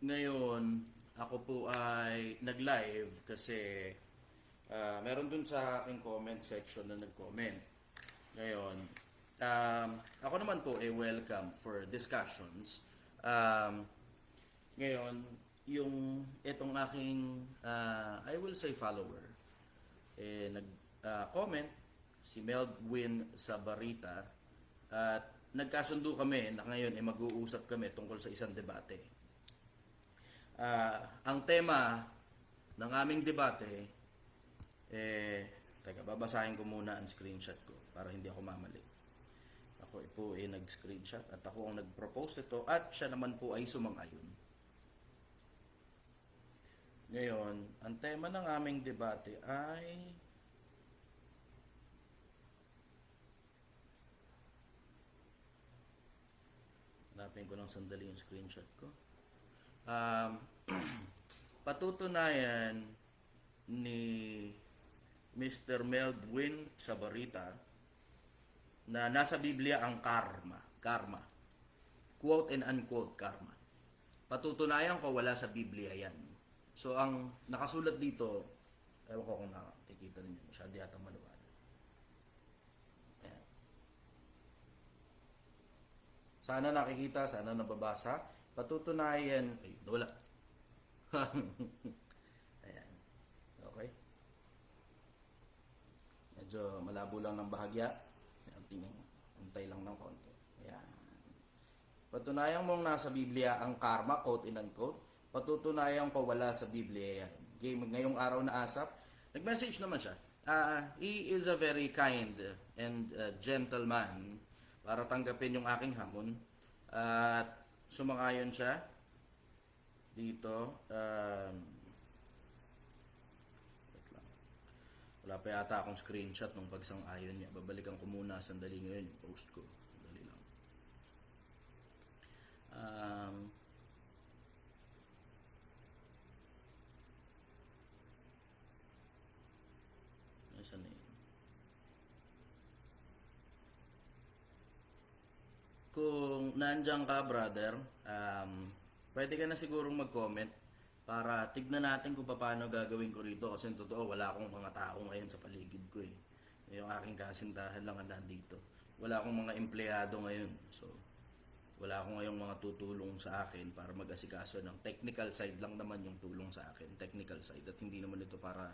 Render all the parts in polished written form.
Ngayon, ako po ay nag-live kasi meron dun sa aking comment section na nag-comment. Ngayon, ako naman po ay welcome for discussions. Ngayon, yung itong aking, I will say follower, nag-comment si Meldwin Sabarita at nagkasundo kami na ngayon ay mag-uusap kami tungkol sa isang debate. Ang tema ng aming debate, teka, babasahin ko muna ang screenshot ko para hindi ako mamali. Ako po ay nag-screenshot at ako ang nag-propose ito at siya naman po ay sumang-ayon. Ngayon, ang tema ng aming debate ay hanapin ko ng sandali yung screenshot ko. Patutunayan ni Mr. Meldwin Sabarita na nasa Biblia ang karma. Quote and unquote karma. Patutunayan ko wala sa Biblia yan. So ang nakasulat dito, ewan ko kung nakikita ninyo, masyado yata maliwanag. Ayan. Sana nakikita, sana nababasa. Patutunayan, ay, wala. Ayan. Okay. Medyo malabo lang ng bahagya. Antay lang ng konti. Ayan. Patunayan mong nasa Biblia ang karma, quote and unquote. Patutunayan ko wala sa Biblia yan. Okay, ngayong araw na asap, nag-message naman siya. He is a very kind and gentleman para tanggapin yung aking hamon. At sumang-ayon siya dito. Wait lang. Wala pa yata akong screenshot ng pagsang-ayon niya. Babalikan ko muna sandali ngayon yung post ko. Sandali lang. Nasaan na yun? Kung nandiyan ka, brother, pwede ka na sigurong mag-comment para tignan natin kung paano gagawin ko rito. Kasi totoo, wala akong mga tao ngayon sa paligid ko eh. Yung aking kasintahan lang ang nandito. Wala akong mga empleyado ngayon. So, wala akong ngayong mga tutulong sa akin para mag-asikaso ng technical side lang naman yung tulong sa akin. Technical side. At hindi naman ito para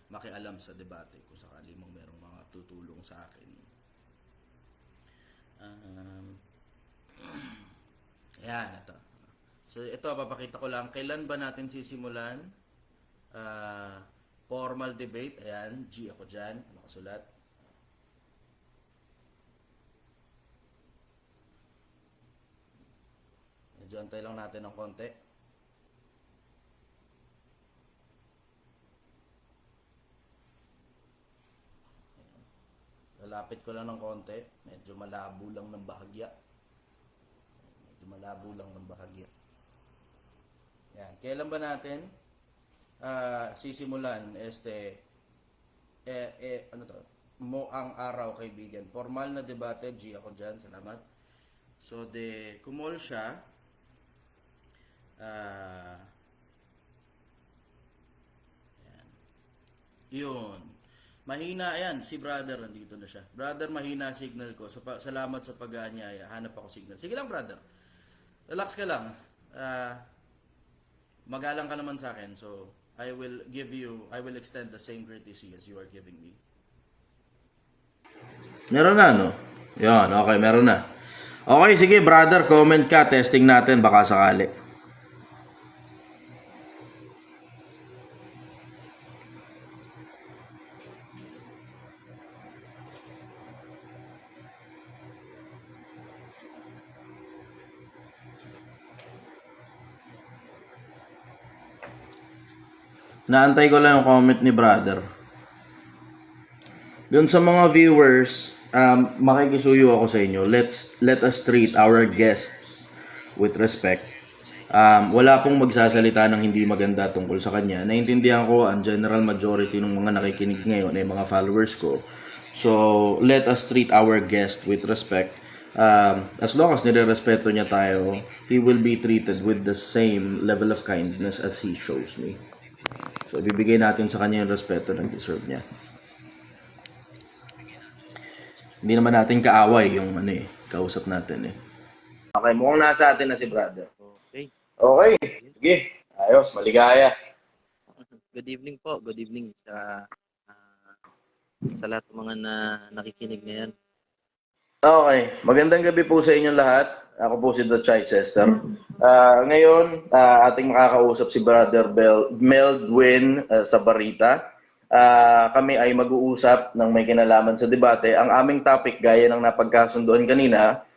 makialam sa debate kung sakali mong merong mga tutulong sa akin. Ayan, ito. So, ito, papakita ko lang. Kailan ba natin sisimulan? Formal debate. Ayan, G ako dyan. Nakasulat. Medyo antay lang natin ng konti. Lalapit ko lang ng konti. Medyo malabo lang ng bahagya. Yan. Kailan ba natin sisimulan ano to? Mo ang araw, kaibigan. Formal na debate, G ako dyan. Salamat. So, kumol siya. Yan. Yun. Mahina, ayan, si brother nandito na siya. Brother, mahina signal ko. Salamat sa pag-aanyaya. Hanap ako signal. Sige lang, brother. Relax ka lang. Magalang ka naman sa akin. So, I will extend the same courtesy as you are giving me. Meron na, no? Yan, okay, meron na. Okay, sige, brother, comment ka. Testing natin, baka sakali. Naantay ko lang yung comment ni brother. Doon sa mga viewers, makikisuyo ako sa inyo. Let us treat our guest with respect. Wala pong magsasalita ng hindi maganda tungkol sa kanya. Naintindihan ko ang general majority ng mga nakikinig ngayon ay mga followers ko. So, let us treat our guest with respect. As long as nire-respeto niya tayo, he will be treated with the same level of kindness as he shows me. So, ibibigay natin sa kanya yung respeto na deserve niya. Hindi naman natin kaaway yung kausap natin eh. Okay, mukhang nasa atin na si brother. Okay. Okay, sige. Ayos, maligaya. Good evening po. Good evening sa lahat ng mga nakikinig ngayon. Okay, magandang gabi po sa inyong lahat. Ako po si The Chichester. Ngayon, ating makakausap si Brother Meldwin sa Barita. Kami ay mag-uusap ng may kinalaman sa debate. Ang aming topic, gaya ng napagkasunduan kanina,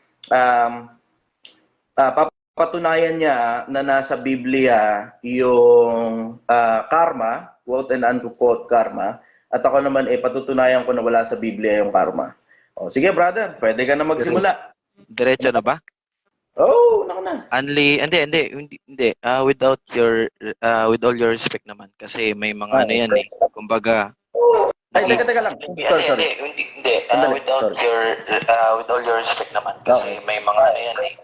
papatunayan niya na nasa Biblia yung karma, quote and unquote karma, at ako naman patutunayan ko na wala sa Biblia yung karma. O, sige brother, pwede ka na magsimula. Diretso na ba? Oh, naku na. Hindi. With all your respect naman kasi may mga ano yan eh. Kumbaga, Ay, teka lang. Sorry. with all your respect naman kasi may mga ano yan eh.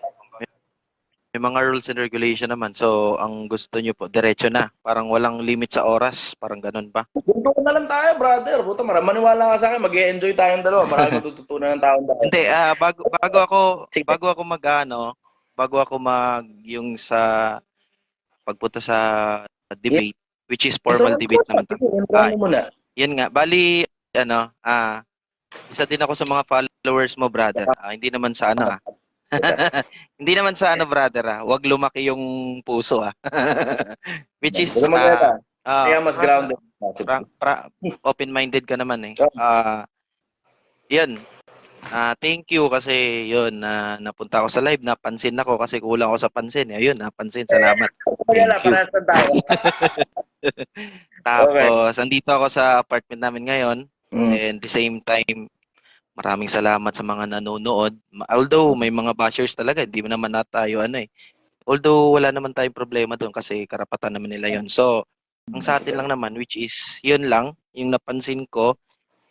May mga rules and regulation naman. So, ang gusto nyo po, diretso na. Parang walang limit sa oras. Parang ganun ba? Punto na lang tayo, brother. Puta, maniwala ka sa akin, mag-e-enjoy tayong dalawa. Marami matututunan ng taong dahil. Hindi, bago ako yung sa pagpunta sa debate, which is formal debate naman. Yan nga. Bali, isa din ako sa mga followers mo, brother. Hindi naman sa Hindi naman sa brother. Huwag lumaki yung puso Which is kaya mas grounded. Open-minded ka naman eh. Yan. Thank you kasi yun napunta ako sa live, napansin ako kasi kulang ako sa pansin. Ayun, napansin. Salamat. Thank you. Tapos, andito ako sa apartment namin ngayon. And the same time, maraming salamat sa mga nanonood. Although may mga bashers talaga, hindi naman tayo Although wala naman tayong problema doon kasi karapatan naman nila yon. So, ang sa atin lang naman, which is yun lang, yung napansin ko,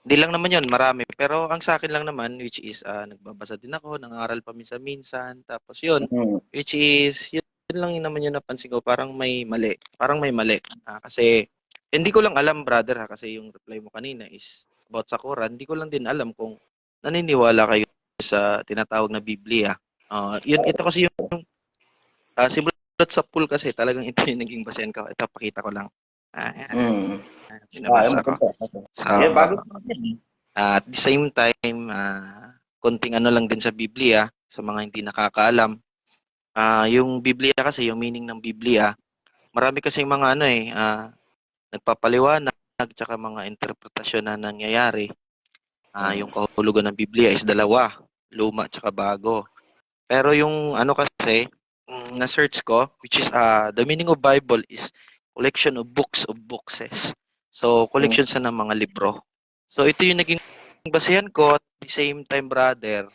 hindi lang naman yun, marami. Pero ang sa akin lang naman, which is nagbabasa din ako, nangaral pa minsan-minsan. Tapos yun, which is yun lang naman yung napansin ko, parang may mali. Kasi hindi ko lang alam, brother kasi yung reply mo kanina is about sa Quran. Hindi ko lang din alam kung naniniwala kayo sa tinatawag na Biblia. Ito kasi yung simulat sa pool kasi talagang ito yung naging basehan ko. Ito, pakita ko lang. Pinabasa ko. So, at the same time, konting lang din sa Biblia, sa mga hindi nakakaalam. Yung Biblia kasi, yung meaning ng Biblia, marami kasi mga nagpapaliwanag, tsaka mga interpretasyon na nangyayari. Yung kahulugan ng Biblia is dalawa, luma tsaka bago. Pero yung kasi, na-search ko, which is the meaning of Bible is collection of books of boxes. So, collection sa ng mga libro. So, ito yung naging basehan ko at the same time, brother,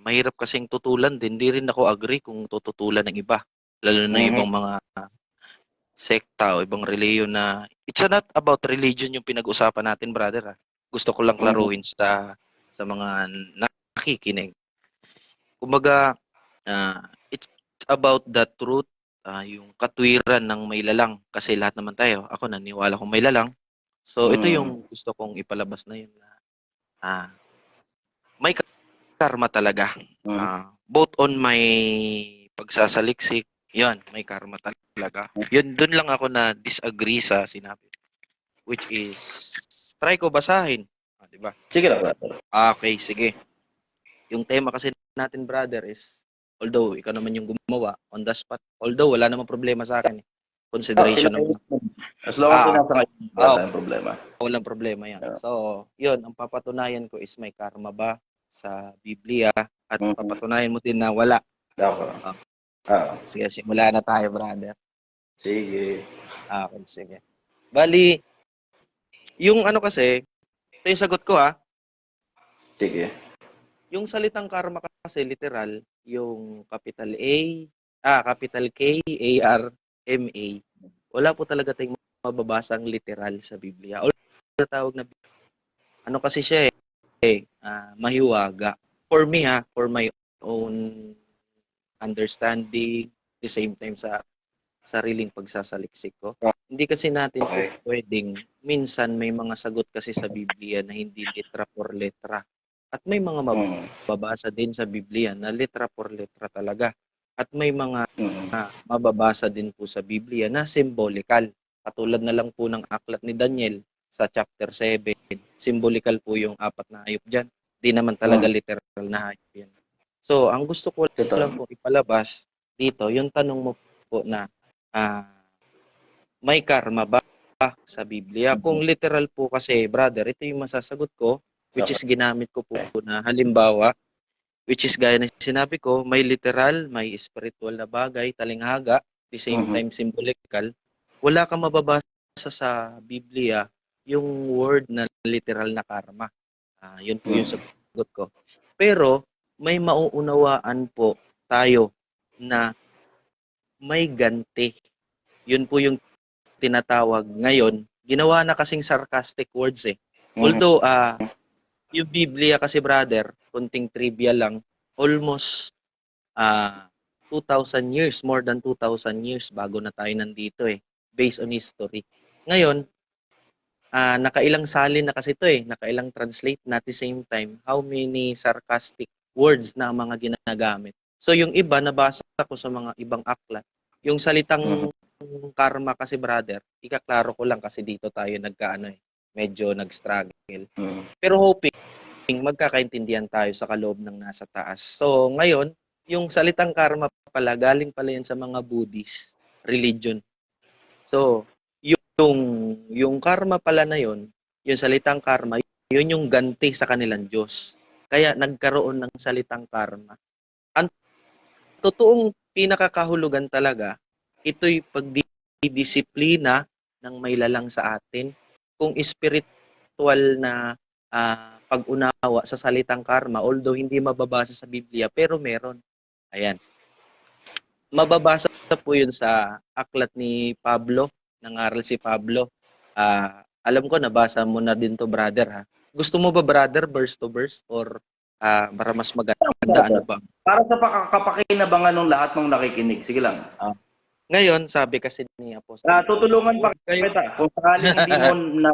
mahirap kasing tutulan din. Hindi rin ako agree kung tututulan ng iba. Lalo na ibang mga sekta o ibang reliyon na it's not about religion yung pinag-usapan natin, brother. Gusto ko lang klaruhin sa mga nakikinig. Kumbaga, it's about the truth, yung katwiran ng may lalang. Kasi lahat naman tayo, ako naniwala kong may lalang. So, ito yung gusto kong ipalabas na yun na may karma talaga. Both on my pagsasaliksik, yun, may karma talaga. Yun, dun lang ako na disagree sa sinabi. Which is, try ko basahin. Diba? Sige lang, brother. Okay, sige. Yung tema kasi natin, brother, is although ikaw naman yung gumawa on the spot, although wala namang problema sa akin. Consideration naman. As long as nasa kayo, wala tayong problema. Walang problema yan. So, yun, ang papatunayan ko is may karma ba sa Biblia at papatunayan mo din na wala. Sige, simula na tayo, brother. Sige. Okay, sige. Bali, yung kasi, ito yung sagot ko Sige. Yung salitang karma kasi literal, yung capital capital K, A-R-M-A, wala po talaga tayong mababasang literal sa Biblia. O tawag na kasi siya mahiwaga. for me for my own understanding, the same time sa sariling pagsasaliksik ko. Hindi kasi natin po Okay. pwedeng, minsan may mga sagot kasi sa Biblia na hindi letra por letra. At may mga Mm. mababasa din sa Biblia na letra por letra talaga. At may mga Mm. mababasa din po sa Biblia na symbolical. Katulad na lang po ng aklat ni Daniel sa chapter 7. Symbolical po yung 4 na hayop dyan. Di naman talaga literal na hayop yan. So, ang gusto ko lang Totoo. po ipalabas dito, yung tanong mo po na may karma ba sa Biblia? Kung literal po kasi, brother, ito yung masasagot ko, which is ginamit ko po na halimbawa, which is gaya na sinabi ko, may literal, may spiritual na bagay, talinghaga, the same time symbolical. Wala kang mababasa sa Biblia yung word na literal na karma. Yun po yung sagot ko. Pero may mauunawaan po tayo na may ganti. Yun po yung tinatawag ngayon. Ginawa na kasing sarcastic words eh. Although, yung Biblia kasi brother, kunting trivia lang, almost 2,000 years, more than 2,000 years bago na tayo nandito eh, based on history. Ngayon, nakailang salin na kasi ito eh, nakailang translate na at the same time, how many sarcastic words na ang mga ginagamit. So yung iba, nabasa ko sa mga ibang aklat, yung salitang karma kasi brother, ikaklaro ko lang kasi dito tayo medyo nag-struggle. Pero hoping magkakaintindihan tayo sa kaloob ng nasa taas. So ngayon, yung salitang karma pala, galing pala yan sa mga Buddhist religion. So, yung karma pala na yon, yung salitang karma, yun yung ganti sa kanilang Diyos. Kaya nagkaroon ng salitang karma. Ang totoong pinakakahulugan talaga, ito'y pagdidisiplina ng may lalang sa atin. Kung spiritual na pag-unawa sa salitang karma, although hindi mababasa sa Biblia, pero meron. Ayan. Mababasa po yun sa aklat ni Pablo, nangaral si Pablo. Alam ko, nabasa mo na din to, brother, ha? Gusto mo ba, brother, verse to verse? Or para mas maganda, ano ba? Para sa kapakinabangan ng lahat ng nakikinig. Sige lang. Ngayon, sabi kasi ni Apostol. Tutulungan pa kita. Kung sakaling hindi mo na,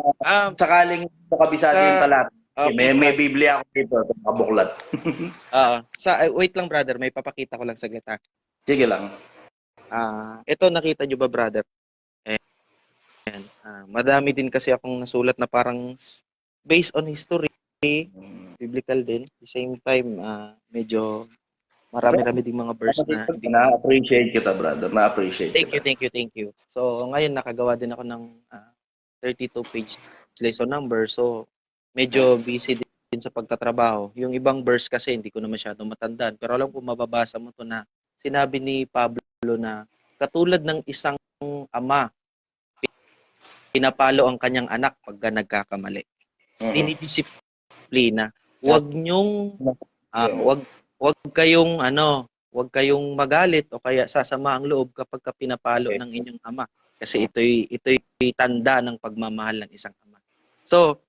sakaling hindi mo kabisado yung talat. May Biblia ako dito, kabuklat. Wait lang, brother, may papakita ko lang saglit, ha? Sige lang. Ito, nakita nyo ba, brother? Madami din kasi akong nasulat na parang based on history, biblical din. At the same time, medyo marami-rami ding mga verse na hindi. Na-appreciate kita, brother. Na-appreciate kita. Thank you. So, ngayon nakagawa din ako ng 32-page lesson number. So, medyo busy din sa pagtatrabaho. Yung ibang verse kasi hindi ko na masyadong matandaan. Pero alam ko mababasa mo to na sinabi ni Pablo na katulad ng isang ama, pinapalo ang kanyang anak pagka nagkakamali. Dinidisiplina. Huwag nyong wag kayong magalit o kaya sasama ang loob kapag pinapalo ng inyong ama kasi ito'y tanda ng pagmamahal ng isang ama. So,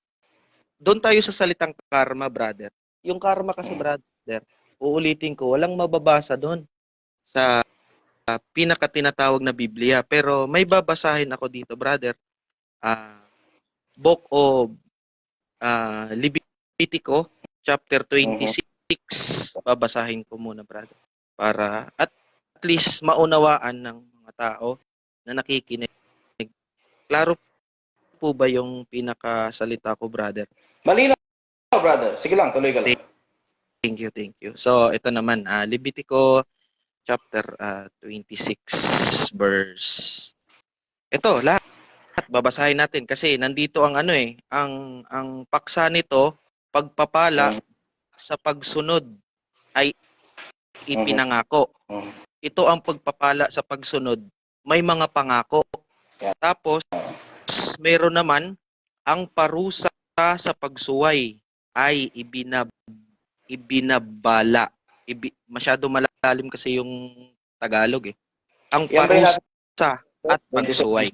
doon tayo sa salitang karma, brother. Yung karma kasi, brother, uulitin ko, walang mababasa doon sa pinakatinatawag na Biblia. Pero may babasahin ako dito, brother. Book of Leviticus, chapter 26. Babasahin ko muna, brother. Para at least maunawaan ng mga tao na nakikinig. Klaro po ba yung pinakasalita ko, brother? Malinaw, brother. Sige lang, tuloy ka lang. Thank you. So, ito naman, Leviticus chapter 26 verse. Ito, lahat babasahin natin kasi nandito ang ang paksa nito, pagpapala sa pagsunod ay ipinangako. Ito ang pagpapala sa pagsunod, may mga pangako. Tapos meron naman ang parusa sa pagsuway ay ibinabala. Masyado malalim kasi yung Tagalog eh. Ang parusa at pagsuway.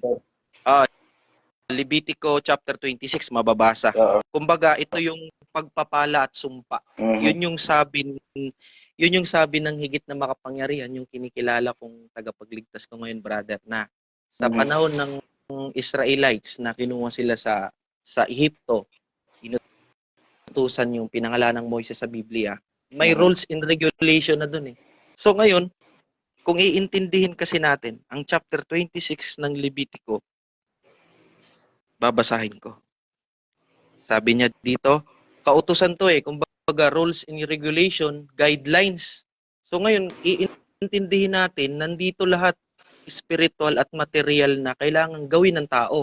Levitico chapter 26 mababasa. Oo. Kumbaga, ito yung pagpapala at sumpa. Yun yung sabi ng higit na makapangyarihan, yung kinikilala kong tagapagligtas ko ngayon, brother, na sa panahon ng Israelites na kinuha sila sa Ehipto, inutusan yung pinangalan ng Moises sa Biblia, may rules and regulation na dun eh. So ngayon, kung iintindihin kasi natin ang chapter 26 ng Levitico, babasahin ko. Sabi niya dito, kautusan to eh, kumbaga rules and regulation, guidelines. So ngayon, iintindihin natin, nandito lahat spiritual at material na kailangan gawin ng tao.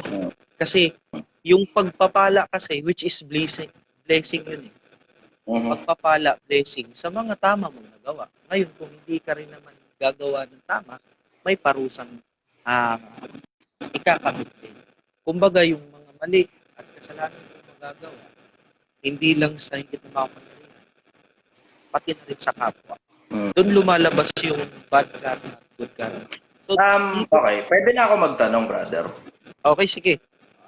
Kasi yung pagpapala kasi, which is blessing yun eh. Pagpapala, blessing, sa mga tama mong nagawa. Ngayon, kung hindi ka rin naman gagawa ng tama, may parusang ikakamit din. Kumbaga, yung mga mali at kasalanan mo magagawa, hindi lang sa higit na makapangyarihan, pati na rin sa kapwa. Doon lumalabas yung bad karma at good karma. So, Okay, pwede na ako magtanong, brother. Okay, sige.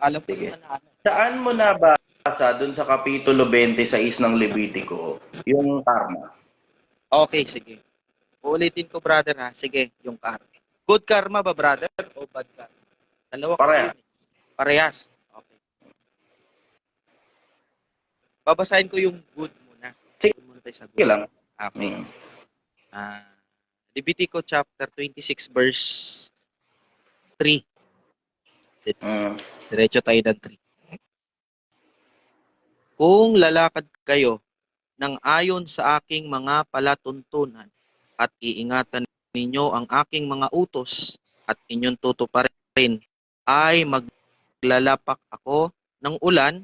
Alam ko Sige. naman. Saan mo nabasa dun sa Kapitulo 26 ng Levitico yung karma? Okay, sige. Uulitin ko, brother, ha? Sige, yung karma. Good karma ba, brother? O bad karma? Dalawa kasi Parehas. yun eh. Parehas. Okay. Babasahin ko yung good muna. Sige. Muna tayo sa good. Sige lang. Okay. Levitico chapter 26 verse 3. Diretso tayo ng 3. Kung lalakad kayo ng ayon sa aking mga palatuntunan at iingatan ninyo ang aking mga utos at inyong tutuparin, ay maglalapak ako ng ulan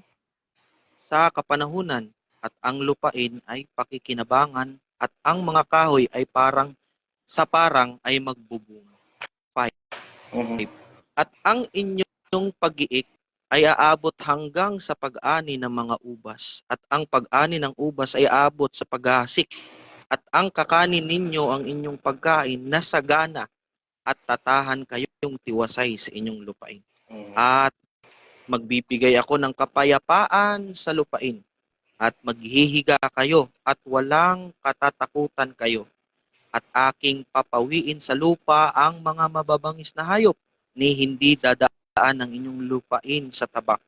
sa kapanahunan at ang lupain ay pakikinabangan at ang mga kahoy ay parang ay magbubunga. 5. At ang inyong pag-iik ay aabot hanggang sa pag-ani ng mga ubas at ang pag-ani ng ubas ay aabot sa paghasik at ang kakanin ninyo ang inyong pagkain na sagana at tatahan kayong tiwasay sa inyong lupain. At magbibigay ako ng kapayapaan sa lupain at maghihiga kayo at walang katatakutan kayo at aking papawiin sa lupa ang mga mababangis na hayop ni hindi dadaan ang inyong lupain sa tabak.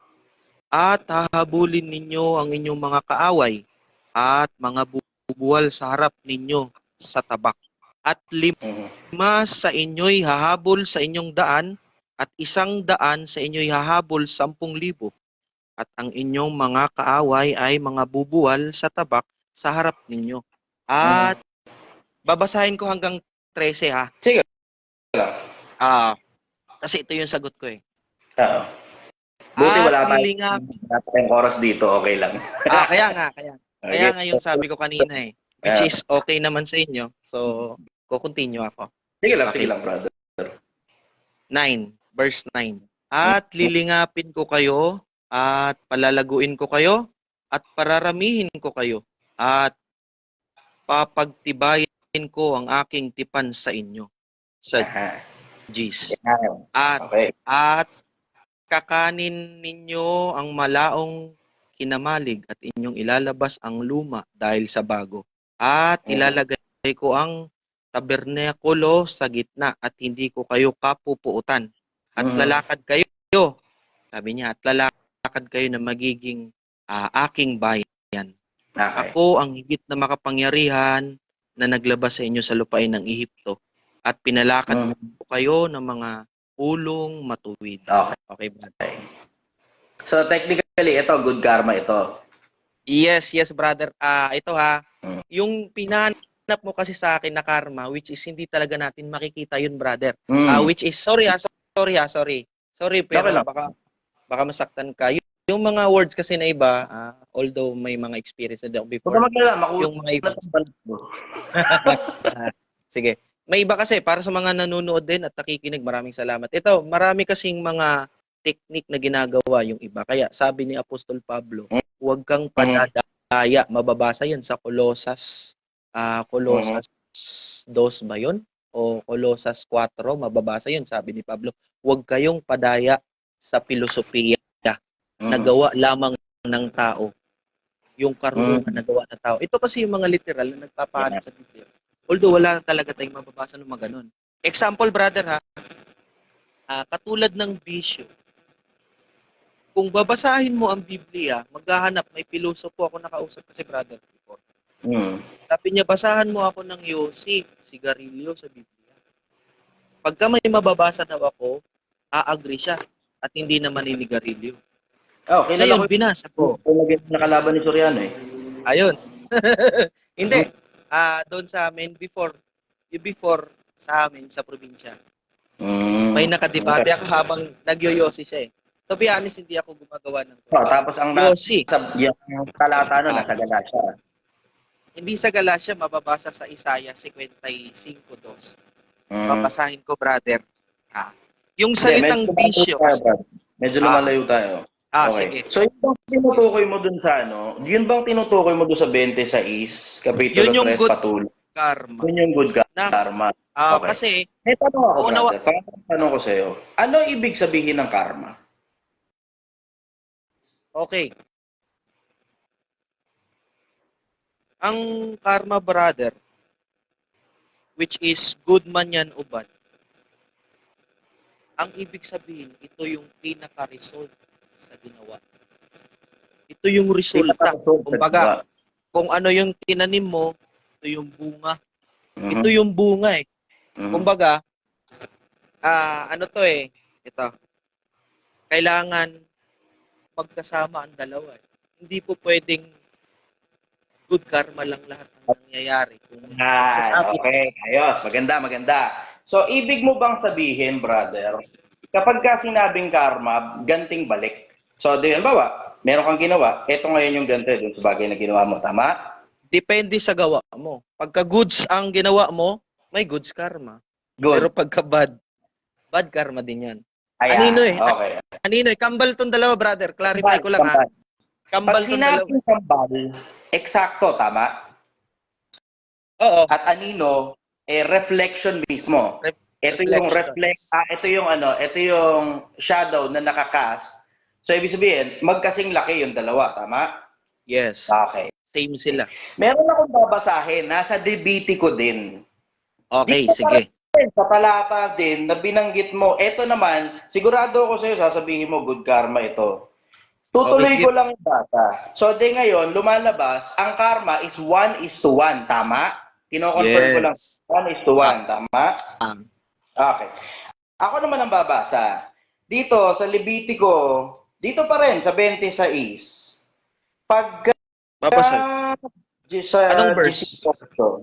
At hahabulin ninyo ang inyong mga kaaway at mga bubuwal sa harap ninyo sa tabak. At 5 sa inyo'y hahabol sa inyong daan at 100 sa inyo'y hahabol 10,000. At ang inyong mga kaaway ay mga bubuwal sa tabak sa harap ninyo. At babasahin ko hanggang 13 ha. Sige lang. Kasi ito yung sagot ko eh. Buti At wala lilingapin. tayong oras dito, okay lang. Kaya nga yung sabi ko kanina eh. Which is okay naman sa inyo. So, ko-continue ako. Sige lang, Okay. sige lang, brother. 9, verse 9. At lilingapin ko kayo, at palalaguin ko kayo, at pararamihin ko kayo, at papagtibayin ko ang aking tipan sa inyo. Sa Gs. Okay. At kakanin ninyo ang malaong kinamalig at inyong ilalabas ang luma dahil sa bago. At ilalagay ko ang tabernakulo sa gitna at hindi ko kayo kapupuutan. At lalakad kayo, sabi niya, at lalakad kayo na magiging aking bayan. Okay. Ako ang higit na makapangyarihan na naglabas sa inyo sa lupain ng Ehipto at pinalakad ko kayo ng mga ulong matuwid. Okay, brother. Okay. So technically, ito, good karma ito. Yes, brother. Ito ha, yung pinanap mo kasi sa akin na karma, which is hindi talaga natin makikita yun, brother. Which is, sorry, pero Okay lang. baka masaktan ka. Yung mga words kasi na iba, although may mga experience na ako Huwag before, ka maglala, yung mga iba. mo. Sige. May iba kasi, para sa mga nanonood din at nakikinig, maraming salamat. Ito, marami kasing mga technique na ginagawa yung iba. Kaya sabi ni Apostol Pablo, huwag kang padadaya. Mababasa yan sa Colosas 2 ba yun? O Colosas 4, mababasa yun, sabi ni Pablo. Huwag kayong padaya sa filosofiya nagawa lamang ng tao. Yung karunungan na gawa ng tao. Ito kasi yung mga literal na nagpapahanap sa Biblia. Although wala talaga tayong mababasa ng mga ganun. Example, brother ha, katulad ng bisyo. Kung babasahin mo ang Biblia, maghahanap, may pilosopo ako nakausap kasi brother before. Sabi niya, basahan mo ako ng Yossi, sigarilyo sa Biblia. Pagka may mababasa daw ako, a-agree siya at hindi na maninigarilyo. Oh, kilala Ngayon, ko binasa ko. yung nakalaban ni Soriano eh. Ayun. Hindi. Doon sa amin, before sa amin, sa probinsya, may nakadebate ako habang nagyoyosi siya eh. To be honest, hindi ako gumagawa ng Tapos ang yosi. yung talata no, nasa Galacia. Hindi sa Galacia, mababasa sa Isaiah 55:2. Babasahin ko, brother. Yung salitang bisyo kasi. Medyo lumalayo tayo. Sige. So, yun bang tinutukoy mo dun sa ano? Yun bang tinutukoy mo dun sa 26, Kapitulo Yun yung 3, good patuloy? karma. Yun yung good karma. Okay. Kasi, may tanong ako, brother. Tanong ko sa'yo. Ano ibig sabihin ng karma? okay. Ang karma, brother, which is good man yan o bad, ang ibig sabihin, ito yung pinaka-result sa ginawa. Ito yung resulta. Kumbaga, kung ano yung tinanim mo, ito yung bunga. Ito yung bunga eh. Kumbaga, ano to eh, ito. Kailangan magkasama ang dalawa eh. Hindi po pwedeng good karma lang lahat ng nangyayari. Kung okay, ayos. Maganda. So, ibig mo bang sabihin, brother, kapag ka sinabing karma, ganting balik. So, di ba, meron kang ginawa, eto ngayon yung ganito dun sa bagay na ginawa mo, tama? Depende sa gawa mo. Pagka goods ang ginawa mo, may goods karma. Good. Pero pagka bad karma din yan. Ayan, Anino eh. okay. Anino eh. Kambal tong dalawa, brother. Clarify ko lang ha. Kambal Pag tong dalawa. sinabing kambal, eksakto, tama? Oo. At anino, reflection mismo. Ito yung ito yung shadow na nakakast. So, ibig sabihin, magkasing laki yung dalawa, tama? Yes. Okay. Same sila. Meron akong babasahin, nasa Levitico din. Okay, sige. Sa talata din na binanggit mo, ito naman, sigurado ako sa'yo, sasabihin mo, good karma ito. Tutuloy ko lang yung data. So, ngayon, lumalabas, ang karma is 1:1, tama? Kino-confirm ko lang, 1:1, tama? Okay. Ako naman ang babasa. Dito, sa Levitico, dito pa rin, sa 26. Pagka... Babasa. Anong verse? 18.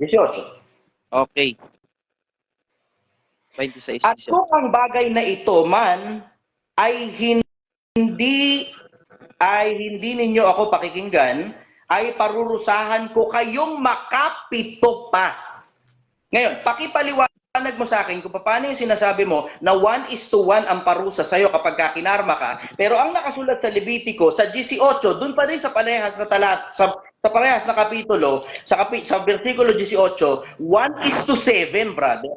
Okay. 26. At kung ang bagay na ito man ay hindi ninyo ako pakikinggan, ay parurusahan ko kayong makapito pa. Ngayon, pakipaliwanag mo sa akin kung paano yung sinasabi mo na 1:1 ang parusa sa'yo kapag kinarma ka. Pero ang nakasulat sa Levitico, sa 18, dun pa rin sa parehas na sa parehas na kapitulo, sa versikulo 18, 1:7, brother.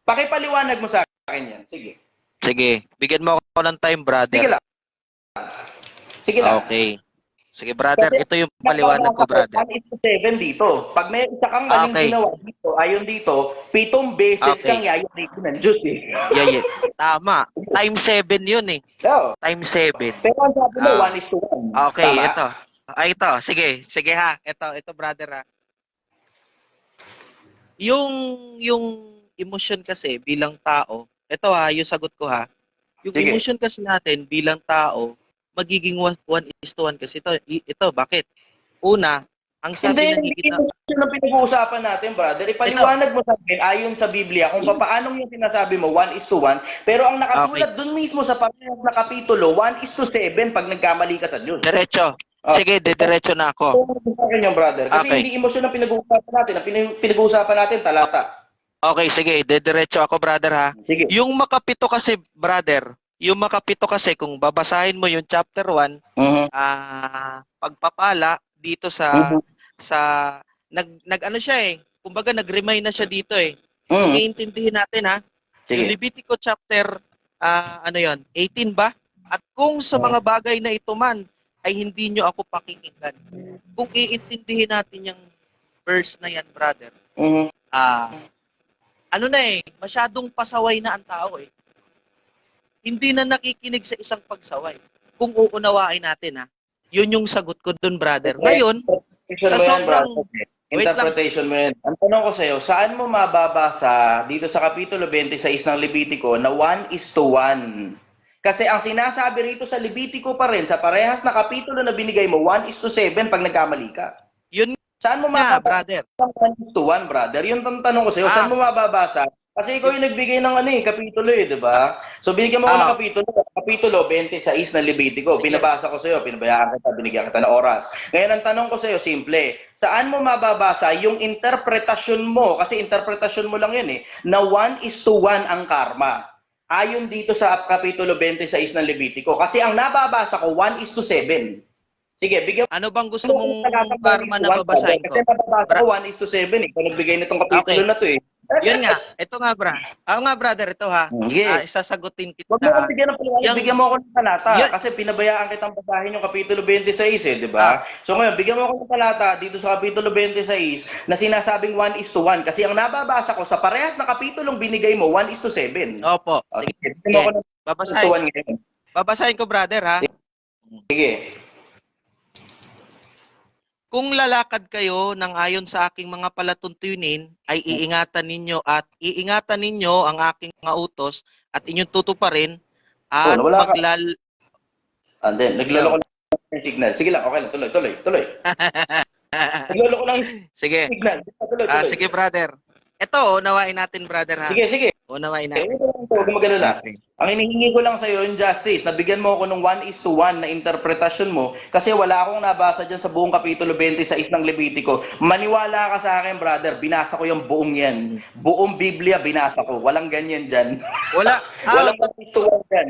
Pakipaliwanag mo sa akin yan. Sige. Sige. Bigyan mo ako ng time, brother. Sige lang. Okay. Sige, brother. Kasi ito yung paliwanag ko, brother. 1:7 dito. Pag may isa kang maling ginawa dito, ayon dito, 7 beses kang yayaritin ng Diyos eh. Yeah. Tama. Time 7 yun eh. Oh. Time 7. Pero ang sabi mo, 1:1. Okay, tama? ito. Ito. Sige ha. Ito, brother ha. Yung emotion kasi bilang tao, ito ha, yung sagot ko ha. Yung emotion kasi natin bilang tao, magiging 1:1 kasi ito, bakit? Una, ang sabi hindi yung pinag-uusapan natin, brother. Ipaliwanag mo sa akin, ayon sa Biblia, kung paano yung sinasabi mo, 1:1, pero ang nakasulat dun mismo sa parehas na kapitulo, 1:7 pag nagkamali ka sa Diyos. Diretso. Sige, diretso na ako. Sa akin yung brother. Kasi hindi emosyon ang pinag-uusapan natin. Ang pinag-uusapan natin, talata. Okay, sige. Diretso ako, brother ha. Sige. Yung makapito kasi, brother, kung babasahin mo yung chapter 1, pagpapala dito sa nag-ano siya eh. Kumbaga nag-remind na siya dito eh. Sige, intindihin natin ha. Sige. Yung Levitico chapter 18 ba? At kung sa mga bagay na ito man ay hindi nyo ako pakikinggan. Kung iintindihin natin yung verse na yan, brother, Mhm. ano na masyadong pasaway na ang tao Hindi na nakikinig sa isang pagsaway. Kung uunawain natin yun yung sagot ko dun, brother. Ngayon, Interpretation sa mo yan, sobrang... brother. Wait lang. Interpretation mo yan. Ang tanong ko sa'yo, saan mo mababasa dito sa Kapitulo 26 ng Levitico na 1:1? Kasi ang sinasabi rito sa Levitico pa rin, sa parehas na kapitulo na binigay mo, 1:7 pag nagkamali ka. Yun Saan mo nga, mababasa brother. ang 1:1, brother? Yun ang tanong ko sa'yo, saan mo mababasa? Kasi ikaw yung nagbigay ng kapitulo di ba? So bigyan mo ako ng kapitulo 26 ng Levitico. Sige. Binabasa ko sa'yo, pinabayaan kita, binigyan kita ng oras. Ngayon ang tanong ko sa'yo, simple. Saan mo mababasa yung interpretasyon mo, kasi interpretasyon mo lang yan na 1:1 ang karma. Ayon dito sa kapitulo 26 ng Levitico. Kasi ang nababasa ko, 1:7. Sige, bigyan Ano bang gusto mong karma na babasahin ko? Kasi nababasa ko 1:7 Kung nagbigay nitong kapitulo na to Yun nga. Ito nga, brother, ito Sige. Isasagutin kita. Huwag mo akong bigyan ng paliwanag, bigyan mo ako ng talata. Yan. Kasi pinabayaan kitang basahin yung kapitulo 26 di ba? So ngayon, bigyan mo ako ng talata dito sa kapitulo 26 na sinasabing 1:1. Kasi ang nababasa ko sa parehas na kapitulong binigay mo, 1:7. Opo. Sige, Sige. bigyan mo ako ng Babasahin. 1:1 ngayon. Babasahin ko, brother, Sige. Kung lalakad kayo ng ayon sa aking mga palatuntunin, ay iingatan ninyo ang aking mga utos at inyong tutuparin at nawala ka. maglal... And then, nagloloko lang yung signal. Sige lang, okay lang. Tuloy. Nagloloko lang yung Sige. signal. Tuloy. Sige, brother. Ito, unawain natin, brother, Sige. Unawain natin. Huwag mo mag-alala. Okay. Ang hinihingi ko lang sa'yo yung justice, nabigyan mo ako ng 1:1 na interpretasyon mo kasi wala akong nabasa dyan sa buong kapitulo 26 ng Levitico. Maniwala ka sa akin, brother, binasa ko yung buong yan. Buong Biblia binasa ko. Walang ganyan dyan. Walang 1:1 dyan.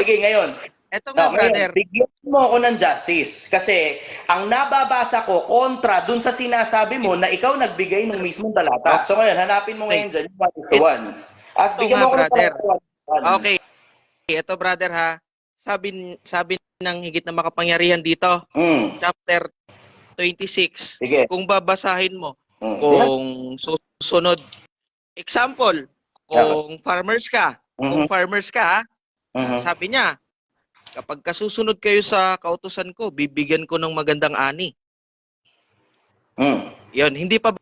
Sige, ngayon. Ito nga, brother. Bigyan mo ako ng justice kasi ang nababasa ko kontra dun sa sinasabi mo na ikaw nagbigay ng mismong talata. So ngayon, hanapin mo ngayon dyan yung 1:1. As Ito bigyan nga, mo ako ng brother. talata. Okay. Ito, brother, Sabi ng higit na makapangyarihan dito, chapter 26. Sige. Kung babasahin mo, kung susunod, example, kung farmers ka, sabi niya, kapag kasusunod kayo sa kautusan ko, bibigyan ko ng magandang ani. Yun, hindi pa ba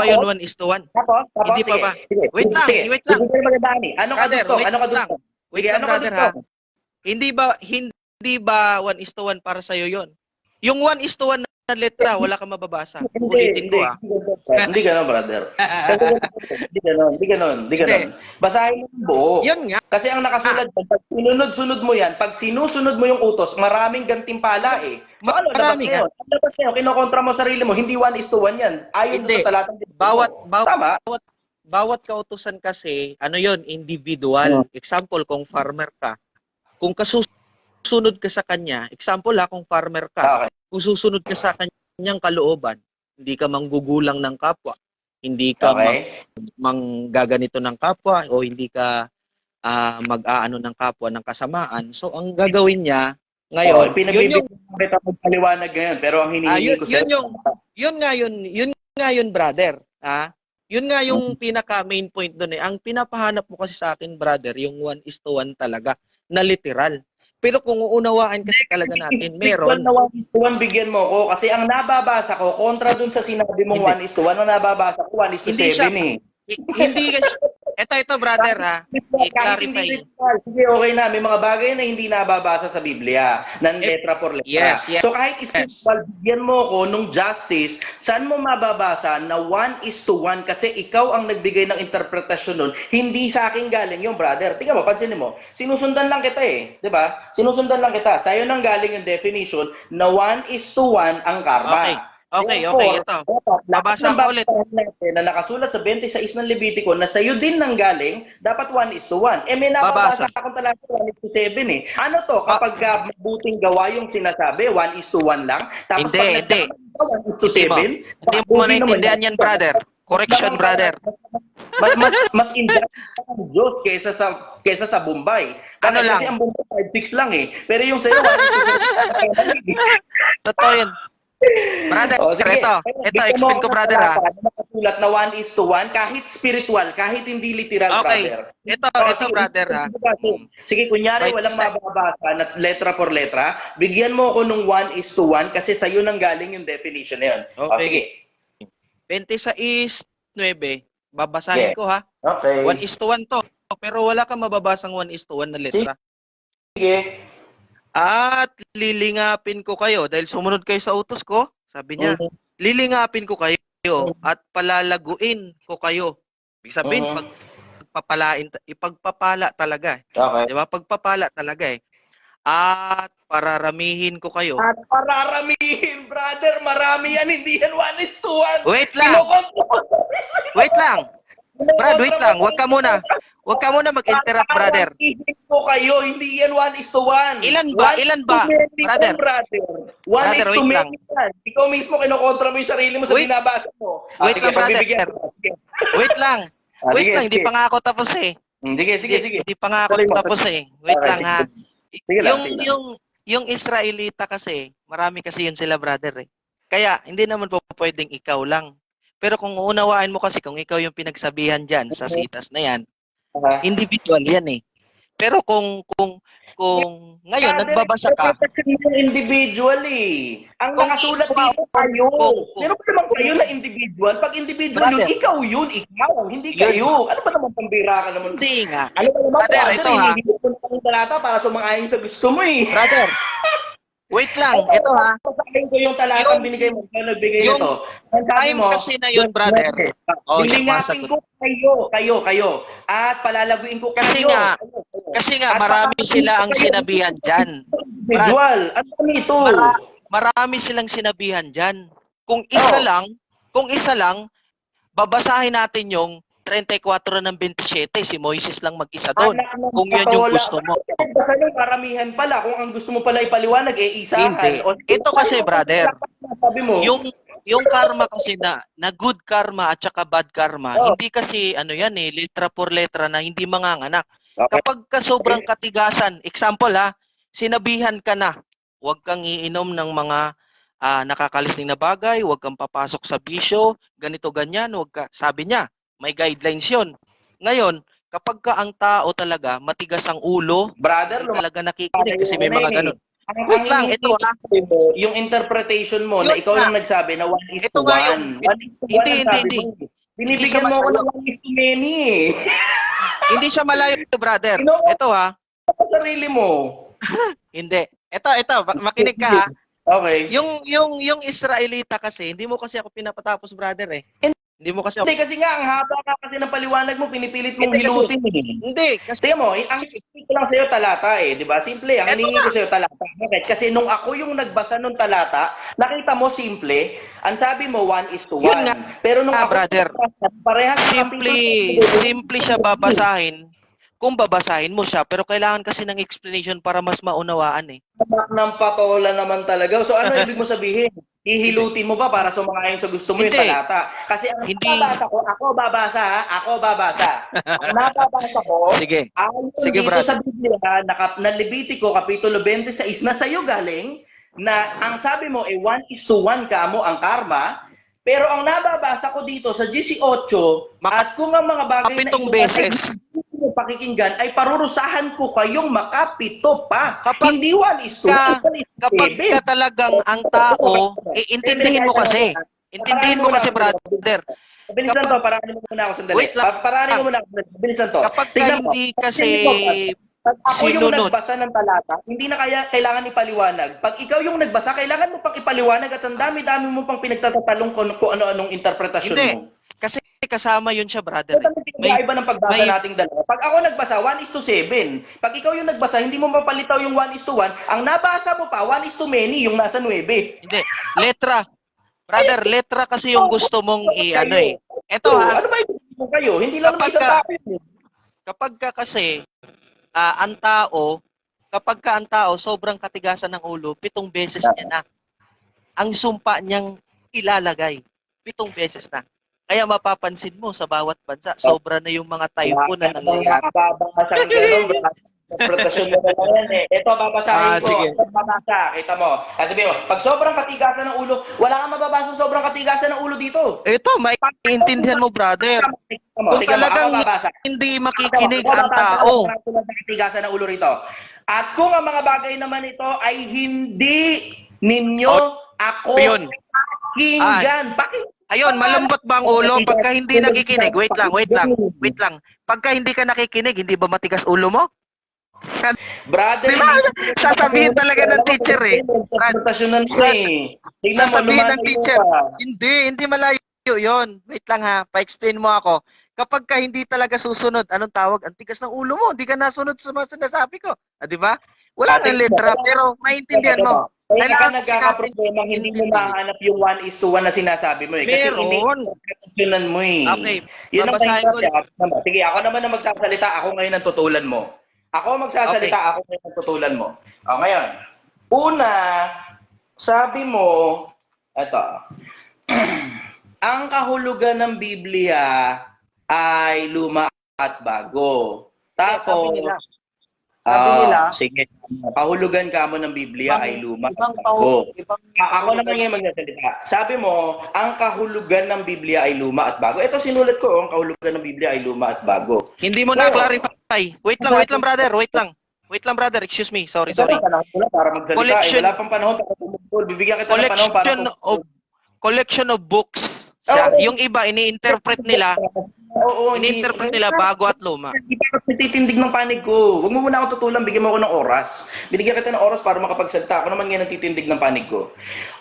yun 1:1? Tapos, Hindi pa ba? Sige. Wait lang. Ano Brother, kadugtong? Wait lang, brother, Hindi ba 1:1 para sa yon? Yung 1:1 na letra, wala kang mababasa. Ulitin ko Hindi gano'n, brother. Hindi gano'n. Basahin mo yung buo. Yun nga. Kasi ang nakasulat dyan, pag sinunod-sunod mo yan, pag sinusunod mo yung utos, maraming gantimpala Marami labas na yun. Ang labas na yun, kinokontra mo sarili mo, hindi 1:1 yan. Ayon Hindi. sa talatang Bawat kautusan kasi, individual. Example, kung farmer ka, kung kasusunod ka sa kanya, example kung farmer ka, Okay. kung susunod ka sa kanyang kalooban, hindi ka manggugulang ng kapwa, hindi ka manggaganito ng kapwa, o hindi ka mag-aano ng kapwa ng kasamaan. So, ang gagawin niya, ngayon, pinabibigyan kita magpaliwanag ngayon, pero ang hinihingi ko sa'yo. Yun nga yun, brother. Yun nga yung pinaka main point doon Ang pinapahanap mo kasi sa akin, brother, yung 1:1 talaga, na literal. Pero kung uunawaan kasi talaga natin, meron. 1:1 bigyan mo ko kasi ang nababasa ko kontra dun sa sinabi mong 1:1, ang nababasa ko 1:7 Hindi kasi ito brother i-clarify. Sige, okay na. May mga bagay na hindi nababasa sa Biblia, ng letra por letra. Yes. So kahit spiritual, bigyan mo ko nung justice, saan mo mababasa na 1:1 kasi ikaw ang nagbigay ng interpretasyon nun, hindi sa akin galing yung brother. Tingnan mo, pansinin mo, sinusundan lang kita di ba? Sinusundan lang kita. Sa'yo nang galing yung definition na 1:1 ang karma. Okay, ito. Babasa ko ulit. Na nakasulat sa 26 ng Levitico na sa'yo din nang galing, dapat 1:1. May nababasa akong talaga 1:7 Ano to? Kapag mabuting gawa yung sinasabi, 1:1 lang? Tapos Hindi. 1:7? Hindi mo naintindihan yan, brother. Correction, brother. mas independent ang Diyos kaysa sa Bombay. Ano Kasi lang? ang Bombay 5-6 lang eh. Pero yung sa'yo, 1-2. Totoo yun. Brother, Oh, sige. ito Bigyan mo explain ako ko ng brother ha. talata na nakasulat na 1:1, kahit spiritual, kahit hindi literal, Okay. brother. Ito Sige, brother ha. Sige, kunyari 26. walang mababasa na letra por letra, bigyan mo ako nung 1:1 kasi sa'yo nang galing yung definition na yun. O, Okay. sige. 26:9, babasahin Yeah. ko ha. Okay. 1:1 to. Pero wala kang mababasang 1:1 na letra. Sige. At lilingapin ko kayo dahil sumunod kayo sa utos ko, sabi niya. Mhm. Lilingapin ko kayo at palalaguin ko kayo. Ibig sabihin, Mhm. ipagpapala talaga. Okay. Di ba? Pagpapala talaga eh. At pararamihin ko kayo. At pararamihin, brother, marami yan, hindi yan 1:1. Wait lang. Wait lang. Brad, wait lang. Huwag ka muna mag-interrupt, brother. Pararamihin ko kayo, hindi yan 1:1. Ilan ba? Brother. Brother, wait lang. Ikaw mismo kinokontra mo yung sarili mo sa Wait. binabasa mo. Wait Sige, lang, brother. pagbibigyan ko. Sige. Wait lang. Wait Sige, lang, hindi sige. pa nga ako tapos eh. Sige. Hindi pa nga ako Tuloy mo. tapos eh. Wait Okay, lang sige. ha. Sige lang, sige lang. Yung Israelita kasi, marami kasi yun sila brother eh. Kaya hindi naman po pwedeng ikaw lang. Pero kung uunawaan mo kasi kung ikaw yung pinagsabihan diyan sa sitas na yan, Aha. individual yan eh. Pero kung ngayon Brother, nagbabasa ka, yung individual eh. Ang Kung nakasulat ikaw- dito kayo. kung- Sino ba naman kayo na individual? Pag individual Brother. yun, ikaw, hindi Yun. kayo. Ano ba naman pambira ka naman? hindi nga. Ano ba naman? Brother, ito ha. Hindi mo na yung talata para sumang-ayon sa gusto mo eh. Brother, wait lang. Ito ha. Sasabihin ko yung talatang binigay mo, kaya nagbigay yung nito. Ang sabi time kasi na yun, brother. Oh, yung Dilingapin masagot. ko kayo. At palalaguin ko Kasi kayo. nga, Kayo. Kasi nga At marami papapagin sila ko ang kayo. sinabihan diyan. Individual. Ano kami ito? Marami silang sinabihan diyan. Kung isa lang, babasahin natin yung 34 ng 27, si Moises lang mag-isa doon. Anak ng Kung yan yung patola. gusto mo. Basta yung karamihan pala. Kung ang gusto mo pala ipaliwanag, isahan. Hindi. Ito kasi, brother, Sabi mo. Yung karma kasi na good karma at saka bad karma, Oh. hindi kasi yan eh, letra por letra na hindi manganganak. Okay. Kapag ka sobrang katigasan, example sinabihan ka na, huwag kang iinom ng mga nakakalisning na bagay, huwag kang papasok sa bisyo, ganito ganyan, sabi niya, may guidelines 'yon. Ngayon, kapag ka ang tao talaga matigas ang ulo, Brother, hindi talaga nakikinig kasi may mga ganun. Ang Wait lang, ito yung interpretation mo na Yun ikaw nga. lang nagsabi na 1:1. Ito nga yung- 1:1 ang sabi hindi. mo. Binibigyan mo ako ng 1:many eh. Hindi siya malayo, brother. Ito Sa sarili mo. hindi. Ito, makinig ka ha. Okay. Yung Israelita kasi, hindi mo kasi ako pinapatapos, brother eh. Hindi mo kasi ako. Hindi kasi nga, ang haba nga kasi ng paliwanag mo, pinipilit mong Hindi kasi- hilutin eh. Hindi, kasi Tingnan mo, ang hihingi ko lang sa'yo talata eh, di ba? Simple, ang Eto hiningi nga. ko sa'yo talata. Bakit? Kasi nung ako yung nagbasa nung talata, nakita mo simple, ang sabi mo 1:1. Yun nga. Pero nung ako, Brother. parehas sa simple siya babasahin. Kung babasahin mo siya, pero kailangan kasi ng explanation para mas maunawaan eh. Anak ng patola naman talaga. So ano ibig mo sabihin? Ihilutin mo ba para sumakayon sa gusto mo yung Hindi. talata? Kasi ang Hindi. babasa ko, ako babasa. Ang nababasa ko, Sige. ayon Sige, dito Brad. sa Biblia, na Levitico, Kapitulo 26, na sa'yo galing, na ang sabi mo, 1:1 ka mo ang karma, pero ang nababasa ko dito sa 18, at kung ang mga bagay na Kapitong beses. mo pakikinggan ay parurusahan ko kayong makapito pa. Kapag Hindi 1:1. Kapag ka talagang ang tao, intindihin mo kasi. Intindihin mo kasi, brother. Bilisan to, paranin mo muna ako sandali. Wait lang. Paranin mo muna ako sandali. Bilisan to. Kapag ka Tingnan mo. hindi kasi Pag ako yung sinunod. nagbasa ng talata, hindi na kailangan ipaliwanag. Pag ikaw yung nagbasa, kailangan mo pang ipaliwanag at ang dami-dami mo pang pinagtatatalong kung ano-anong interpretasyon Hindi. mo. Kasi kasama yun siya, brother. Ito ang pinagkaiba ng pagbasa may- nating dalawa. Pag ako nagbasa, 1:7. Pag ikaw yung nagbasa, hindi mo mapalitaw yung 1:1. Ang nabasa mo pa, 1:many, yung nasa 9. Hindi. Letra. Brother, letra kasi yung gusto mong i-ano eh. Ito Ano ba ibig mo kayo? Hindi lang naman Kapag isang ka- tao yun eh. kapag ka kasi kapag ka ang tao sobrang katigasan ng ulo, 7 beses niya na ang sumpa niyang ilalagay. 7 beses na. Kaya mapapansin mo sa bawat bansa, sobra na yung mga typo na Wala ka namang nangyayari. makababasang gano'n, bro. Interpretasyon mo na lang yan eh. Ito, babasahin ko. Sige. Ito, babasa. Kita mo. Kasi sabihin mo, pag sobrang katigasan ng ulo, wala kang mababasa sobrang katigasan ng ulo dito. Ito, maiintindihan mo, brother. Kung Tingnan mo, ako talagang babasa. hindi Ako makikinig ang babasa, tao. ng katigasan ng ulo rito. At kung ang mga bagay naman ito ay hindi ninyo ako Yun. pakinggan. Ayun, malambot ba ang ulo pagka hindi nakikinig? Wait lang. Pagka hindi ka nakikinig, hindi ba matigas ulo mo? Brother, Di ba? Sasabihin talaga ng teacher eh. Interpretasyon na eh. Tingnan mo, Sasabihin ng lumalayo teacher, ka. hindi malayo yon. Wait lang ha, pa-explain mo ako. Kapag ka hindi talaga susunod, anong tawag? Ang tigas ng ulo mo, hindi ka nasunod sa mga sinasabi ko. Di ba? Wala nang letra, pero maintindihan mo. Kaya ka Kailangan kasi natin nagkakaproblema, hindi mo mahanap yung 1:1 na sinasabi mo eh. Kasi Meron. ini-interpretationan mo eh. Okay, Yun ang babasahin ko. mahirap eh. Sige, ako naman ang magsasalita, ako ngayon ang tutulan mo. Ako magsasalita, Okay. ako ngayon ang tutulan mo. O, ngayon. Una, sabi mo, eto, ang kahulugan ng Biblia ay luma at bago. Tapos, Sabi nila, sige, kahulugan ka mo ng Biblia ay luma at ibang bago. ibang Ako naman ngayon magsasalita. Sabi mo, ang kahulugan ng Biblia ay luma at bago. Ito sinulat ko, ang kahulugan ng Biblia ay luma at bago. Hindi mo na-clarify. Wait lang, brother. Wait lang, brother. Excuse me. Sorry. Panahon ko lang para magsalita. Collection. Wala pang panahon para tumutol. Bibigyan kita ng panahon para Collection of books. Siya. Yung iba, ini-interpret nila. Oo, Ini-interpret nila bago at luma. Hindi pa kasi titindig ng panig ko. Huwag mo muna ako tutulan, bigyan mo ako ng oras. Binigyan kita ng oras para makapagsalita. Ako naman ngayon ang titindig ng panig ko.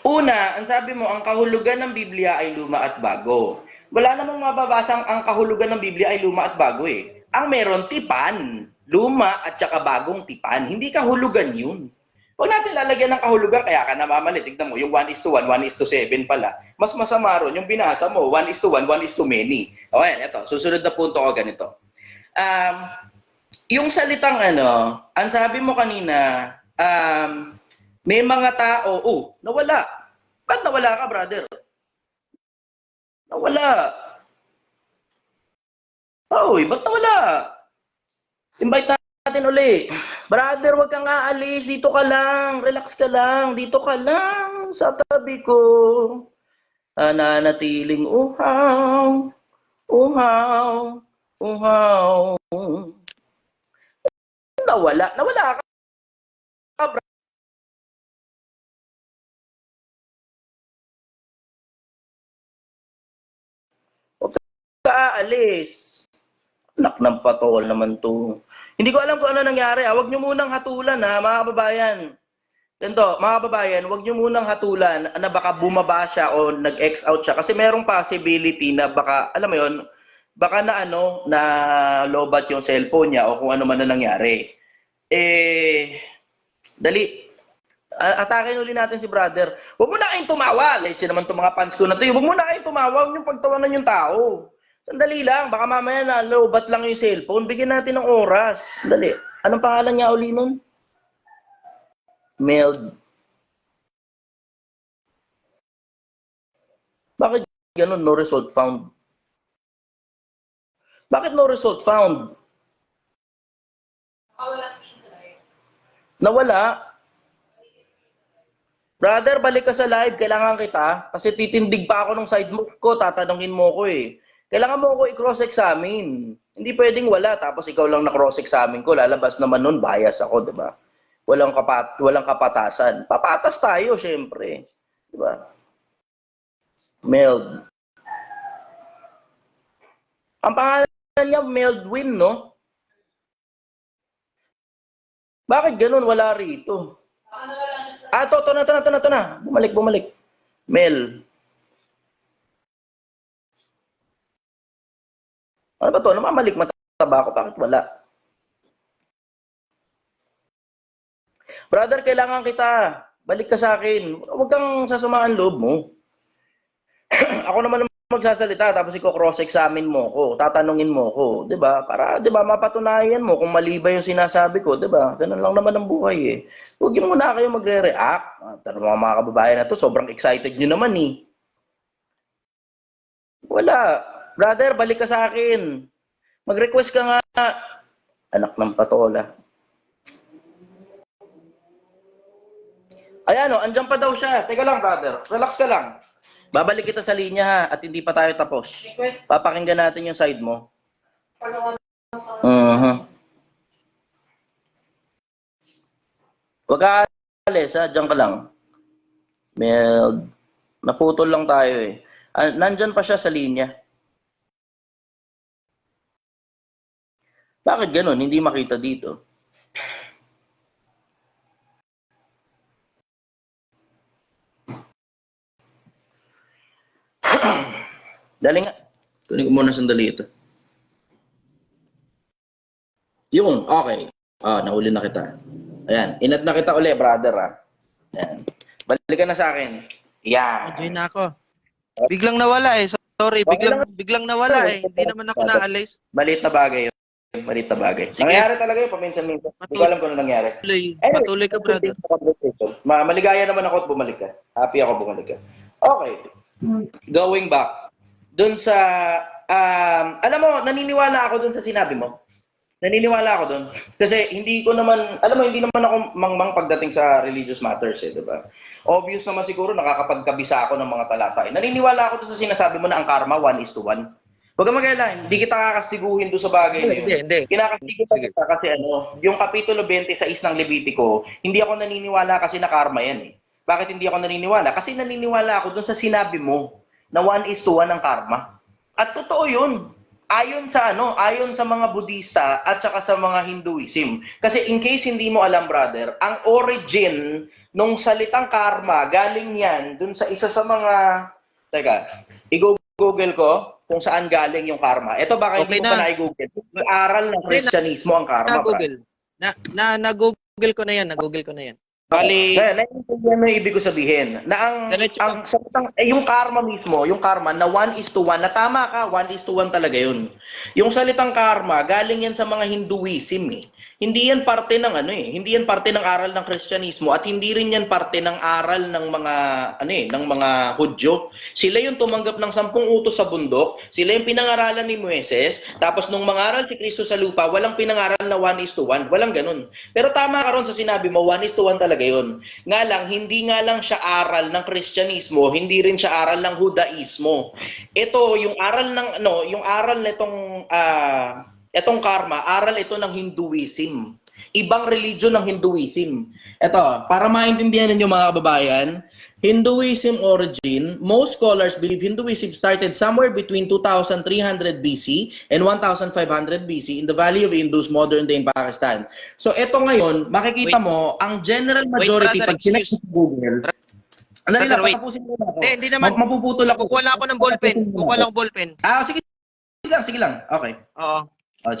Una, ang sabi mo, ang kahulugan ng Biblia ay luma at bago. Wala namang mababasang ang kahulugan ng Biblia ay luma at bago eh. Ang meron, tipan. Luma at saka bagong tipan. Hindi kahulugan yun. Huwag natin lalagyan ng kahulugan, kaya ka namamali. Tignan mo, yung 1:1, 1:7 pala. Mas masama ron, yung binasa mo, 1:1, 1:many. O yan, ito, susunod na punto ko ganito. Yung salitang ang sabi mo kanina, may mga tao, nawala. Ba't nawala ka, brother? Nawala. Ba't nawala? Invite natin uli. Brother, wag kang aalis. Dito ka lang. Relax ka lang. Dito ka lang sa tabi ko. Nanatiling uhaw. Uhaw. Uhaw. Nawala. Nawala ka. Huwag ka aalis. Anak ng patol naman to. Hindi ko alam kung ano nangyari. Huwag nyo munang hatulan mga kababayan. Ganito, mga kababayan, huwag nyo munang hatulan na baka bumaba siya o nag-X out siya. Kasi merong possibility na baka, alam mo yun, baka na lobat yung cellphone niya o kung ano man na nangyari. Dali. Atakin ulit natin si brother. Huwag mo na kayong tumawa. Leche naman itong mga fans ko na ito. Huwag mo na kayong tumawa. Huwag yung pagtawanan yung tao. Sandali lang. Baka mamaya na lobat lang yung cellphone. Bigyan natin ng oras. Dali. Anong pangalan niya uli nun? Meld. Bakit ganun? No result found. Bakit no result found? Nawala. Brother, balik ka sa live. Kailangan kita. Kasi titindig pa ako ng side mo ko. Tatanungin mo ko eh. Kailangan mo ako i-cross-examine. Hindi pwedeng wala. Tapos ikaw lang na-cross-examine ko. Lalabas naman nun, bias ako, di ba? Walang kapatasan. Papatas tayo, syempre. Di ba? Meld. Ang pangalan niya, Meldwin, no? Bakit ganun? Wala rito. Ito na. Bumalik. Mel. Ano ba to? Namamalik mataba ako. Bakit wala? Brother, kailangan kita. Balik ka sa akin. Huwag kang sasamaan loob mo. Ako naman magsasalita tapos ikaw cross-examine mo ko, tatanungin mo ko, 'di ba? Para 'di ba mapatunayan mo kung mali ba yung sinasabi ko, 'di ba? Ganun lang naman ang buhay eh. Huwag yung muna kayo magre-react. Tanong mga kababayan na to, sobrang excited niyo naman eh. Wala. Brother, balik ka sa akin. Mag-request ka nga. Anak ng patola. Ayan o, andyan pa daw siya. Teka lang, brother. Relax ka lang. Babalik kita sa linya ha, at hindi pa tayo tapos. Papakinggan natin yung side mo. Huwag ka alis ha, dyan ka lang. Meld. Naputol lang tayo eh. Nandyan pa siya sa linya. Bakit ganun? Hindi makita dito. Dali nga. Kunin ko muna sandali ito. Yung, okay. Nahuli na kita. Ayan, inad na kita uli, brother Ayan. Balikan na sa akin. Yan. Join na ako. Biglang nawala eh. Sorry, Okay biglang nawala eh. Hindi naman ako naalis. Malit na bagay yun. Malit na bagay. Sige. Nangyari talaga yun, paminsan-minsan. Hindi ko alam kung ano nangyari. Patuloy ka, brother. Maligaya naman ako at bumalik ka. Happy ako bumalik ka. Okay. Going back. Doon sa, alam mo, naniniwala ako doon sa sinabi mo. Naniniwala ako doon. Kasi hindi ko naman, alam mo, hindi naman ako mangmang pagdating sa religious matters di ba? Obvious naman siguro, nakakapagkabisa ako ng mga talata. Naniniwala ako doon sa sinasabi mo na ang karma, 1:1. Huwag kang mag-alala, hindi kita kakastiguhin doon sa bagay na yun. Hindi. Kinakastigo kita kasi yung Kapitulo 26 ng Levitico, hindi ako naniniwala kasi na karma yan eh. Bakit hindi ako naniniwala? Kasi naniniwala ako doon sa sinabi mo na 1:1 ang karma. At totoo yun. Ayon sa mga Budista at saka sa mga Hinduism. Kasi in case hindi mo alam, brother, ang origin nung salitang karma, galing yan dun sa isa sa mga, i-google ko kung saan galing yung karma. Ito baka Okay hindi mo pa na-i-google. Aral ng Kristyanismo ang karma. Na-google. Na-google ko na yan. Bali, naiintindihan mo yung ibig ko sabihin. Na yung karma mismo, yung karma na 1:1, na tama ka, 1:1 talaga yun. Yung salitang karma, galing yan sa mga Hinduism eh. Hindi yan parte ng hindi yan parte ng aral ng Kristyanismo at hindi rin yan parte ng aral ng mga ng mga Hudyo. Sila yung tumanggap ng 10 utos sa bundok, sila yung pinangaralan ni Moises, tapos nung mangaral si Kristo sa lupa, walang pinangaral na 1:1, walang ganun. Pero tama ka ron sa sinabi mo, 1:1 talaga yun. Nga lang, hindi nga lang siya aral ng Kristyanismo, hindi rin siya aral ng Hudaismo. Ito, yung aral ng yung aral nitong etong karma, aral ito ng Hinduism. Ibang religion ng Hinduism. Ito, para maintindihan ninyo mga kababayan, Hinduism origin, most scholars believe Hinduism started somewhere between 2300 BC and 1500 BC in the Valley of Indus, modern day in Pakistan. So ito ngayon, makikita mo, ang general majority, brother, pag sinek sa Google, patapusin mo na ako. Hindi naman. Mapuputol ako. Kukuha lang ako ng ballpen. Sige lang. Okay. Oo.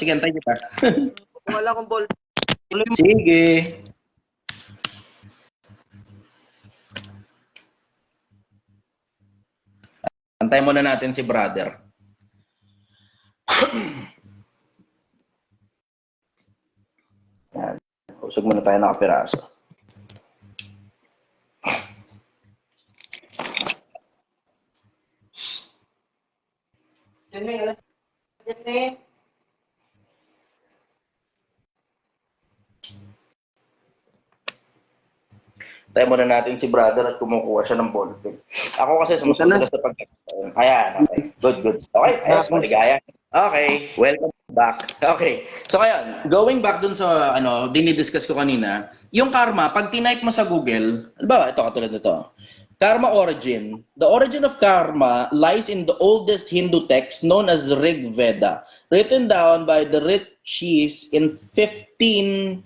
Sige, antay kita. Kukuha lang akong ballpen. Sige. Antay muna natin si brother. Yan. Usog muna tayo nakapiraso. Tayo muna natin si brother at kumukuha siya ng ballpen. Ako kasi sumusunod sa pagkakataon. Ayan, okay. Good. Okay, ayos, maligaya. Okay, welcome back. Okay, so ngayon, going back dun sa dinidiscuss ko kanina, yung karma, pag tinype mo sa Google, ito katulad nito, karma origin. The origin of karma lies in the oldest Hindu text known as Rig Veda, written down by the rishis in 1500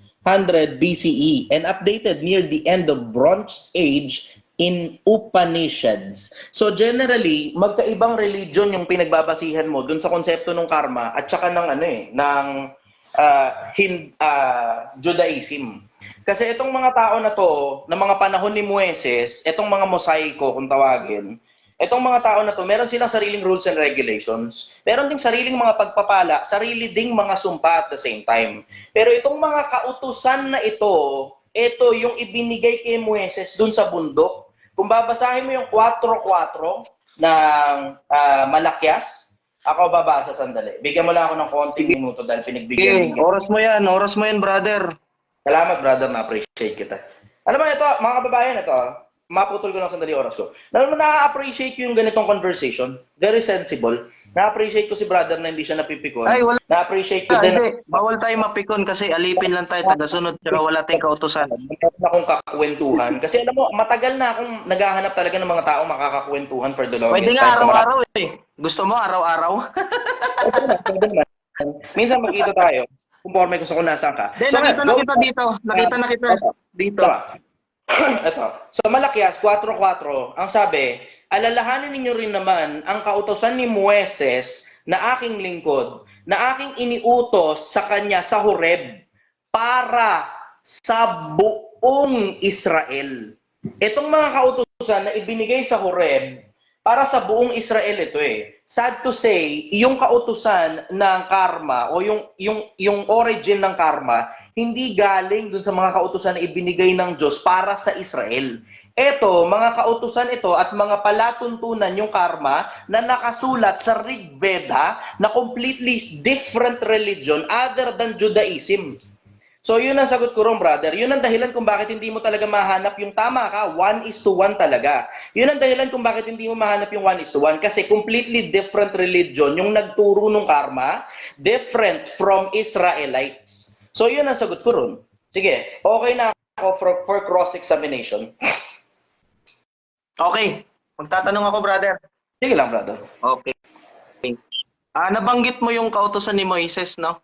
BCE and updated near the end of Bronze Age in Upanishads. So generally, magkaibang religion yung pinagbabasihan mo dun sa konsepto ng karma at saka ng Judaism. Kasi itong mga tao na to, na mga panahon ni Moises, itong mga mosaiko kung tawagin, itong mga tao na to, meron silang sariling rules and regulations. Meron ding sariling mga pagpapala, sarili ding mga sumpa at the same time. Pero itong mga kautusan na ito yung ibinigay kay Moises dun sa bundok. kung babasahin mo yung 4:4 ng Malakyas, ako babasa sandali. Bigyan mo lang ako ng konting minuto dahil pinagbigyan Okay, oras mo yan, brother. Salamat, brother. Na-appreciate kita. Alam mo, ito, mga kababayan, ito, maputol ko lang sandali oras ko. Alam mo, na-appreciate ko yung ganitong conversation. Very sensible. Na-appreciate ko si brother na hindi siya napipikon. Ay, wala. Na-appreciate ko din. Hindi, bawal tayo mapikon kasi alipin lang tayo, tagasunod, tsaka wala tayong kautusan. Meron akong kakwentuhan. Kasi alam mo, matagal na akong naghahanap talaga ng mga taong makakakwentuhan for the longest Pwede time. nga araw-araw eh. Gusto mo araw-araw? Pwede naman. Minsan magkita tayo. Conforme gusto ko nasaan ka. Hindi, nakita na kita dito. Nakita na kita dito. Ito. So Malakyas 4:4, ang sabi, alalahanin ninyo rin naman ang kautosan ni Moises na aking lingkod, na aking iniutos sa kanya sa Horeb para sa buong Israel. Itong mga kautosan na ibinigay sa Horeb para sa buong Israel ito eh. Sad to say, yung kautusan ng karma o yung origin ng karma hindi galing dun sa mga kautusan na ibinigay ng Diyos para sa Israel. Ito, mga kautusan ito at mga palatuntunan yung karma na nakasulat sa Rig Veda na completely different religion other than Judaism. So yun ang sagot ko ron, brother. Yun ang dahilan kung bakit hindi mo talaga mahanap yung tama ka, 1:1 talaga. Yun ang dahilan kung bakit hindi mo mahanap yung 1:1 kasi completely different religion yung nagturo ng karma, different from Israelites. So yun ang sagot ko ron. Sige, okay na ako for cross-examination. Okay. Magtatanong ako, brother. Sige lang, brother. Okay. Nabanggit mo yung kautusan ni Moises, no?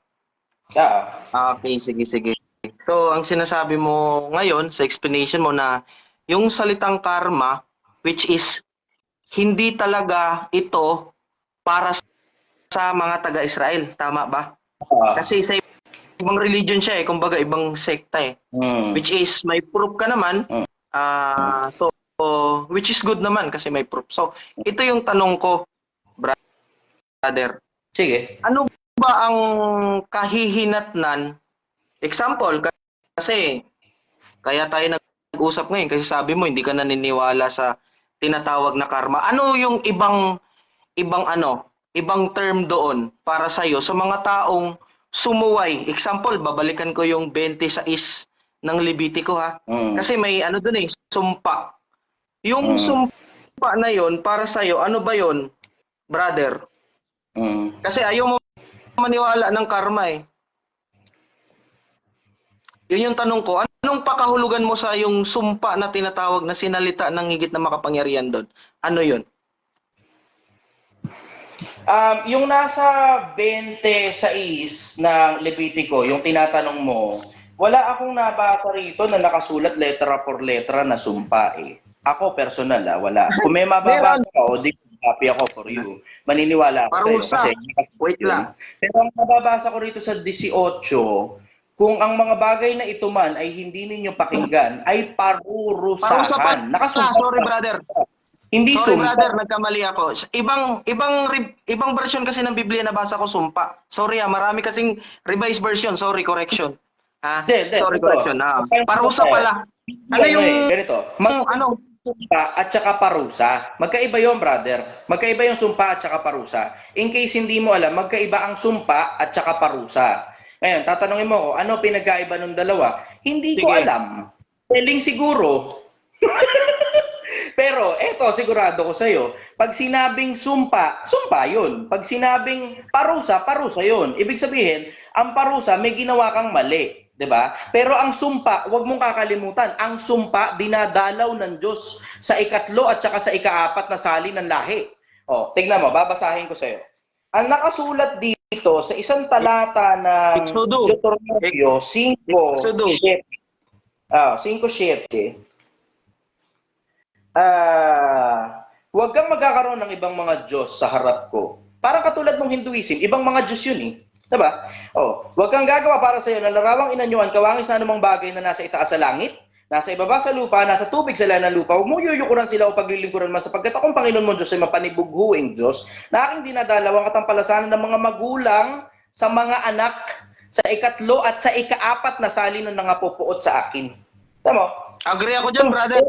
Yeah. Okay, sige. So, ang sinasabi mo ngayon sa explanation mo na yung salitang karma, which is hindi talaga ito para sa mga taga-Israel. Tama ba? Kasi sa ibang religion siya eh, kumbaga ibang sekta eh. Which is may proof ka naman. So which is good naman kasi may proof. So ito yung tanong ko, brother. Sige. Ano ba ang kahihinatnan? Example, kasi kaya tayo nag-usap ngayon kasi sabi mo hindi ka naniniwala sa tinatawag na karma. Ano yung ibang term doon para sa iyo sa mga taong sumuway? Example, babalikan ko yung 26 ng Levitico ha. Kasi may doon eh, sumpa. Yung sumpa na yon para sa iyo, ano ba yon, brother? Kasi ayaw mo maniwala ng karma eh. Yun yung tanong ko. Anong pakahulugan mo sa yung sumpa na tinatawag na sinalita ng higit na makapangyarihan doon? Ano yun? Yung nasa 26 ng Levitico, yung tinatanong mo, wala akong nabasa rito na nakasulat letra por letra na sumpa eh. Ako personal wala. Kung may mababasa ka o di happy ako for you. Maniniwala ako sa'yo. Kasi, wait lang. Pero ang mababasa ko rito sa 18, kung ang mga bagay na ito man ay hindi ninyo pakinggan, ay parurusahan. Nakasulat. Sorry, brother. Hindi Sorry, sumpa. brother, nagkamali ako. Ibang version kasi ng Biblia nabasa ko sumpa. Sorry marami kasing revised version. Sorry, correction. Sorry, correction. Parusa pala. Ano yung ganito? Sumpa at saka parusa. Magkaiba 'yon, brother. Magkaiba yung sumpa at saka parusa. In case hindi mo alam, magkaiba ang sumpa at saka parusa. Ngayon, tatanungin mo ko, ano pinagkaiba ng dalawa? Hindi ko alam. Telling siguro. Pero eto, sigurado ko sa'yo, pag sinabing sumpa, sumpa yun. Pag sinabing parusa, parusa yun. Ibig sabihin, ang parusa may ginawa kang mali. 'Di ba? Pero ang sumpa, huwag mong kakalimutan, ang sumpa dinadalaw ng Diyos sa ikatlo at saka sa ikaapat na sali ng lahi. Tingnan mo, babasahin ko sa'yo. Ang nakasulat dito sa isang talata ng Deuteronomio 5:7. 5:7. Huwag kang magkakaroon ng ibang mga Diyos sa harap ko. Parang katulad ng Hinduism, ibang mga Diyos yun eh. Diba? Huwag kang gagawa para sa iyo na larawang inanyuan, kawangis na anumang bagay na nasa itaas sa langit, nasa ibaba sa lupa, nasa tubig sa ilalim ng lupa. Huwag mo yuyukuran sila o paglilingkuran man sapagkat akong Panginoon mo Diyos ay mapanibughuing Diyos na aking dinadalaw ang katampalasanan ng mga magulang sa mga anak sa ikatlo at sa ikaapat na sali ng nangapupuot sa akin. Tama? Agree ako dyan, brother.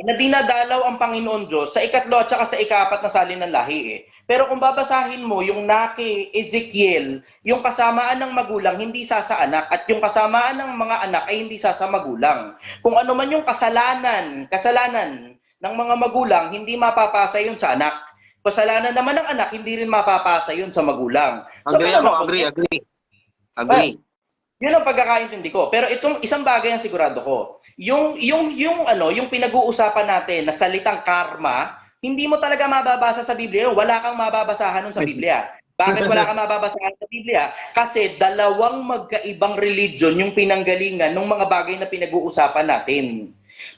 na dinadalaw ang Panginoon Diyos sa ikatlo at saka sa ikapat na salin ng lahi eh. Pero kung babasahin mo yung naki Ezekiel, yung kasamaan ng magulang hindi sa anak at yung kasamaan ng mga anak ay hindi sa magulang. Kung ano man yung kasalanan ng mga magulang, hindi mapapasa yun sa anak. Kasalanan naman ng anak, hindi rin mapapasa yun sa magulang. Agree ako, agree. Yun ang pagkakaintindi ko. Pero itong isang bagay ang sigurado ko. Yung pinag-uusapan natin na salitang karma, hindi mo talaga mababasa sa Biblia. Wala kang mababasahan nun sa Biblia. Bakit wala kang mababasahan sa Biblia? Kasi dalawang magkaibang religion yung pinanggalingan ng mga bagay na pinag-uusapan natin.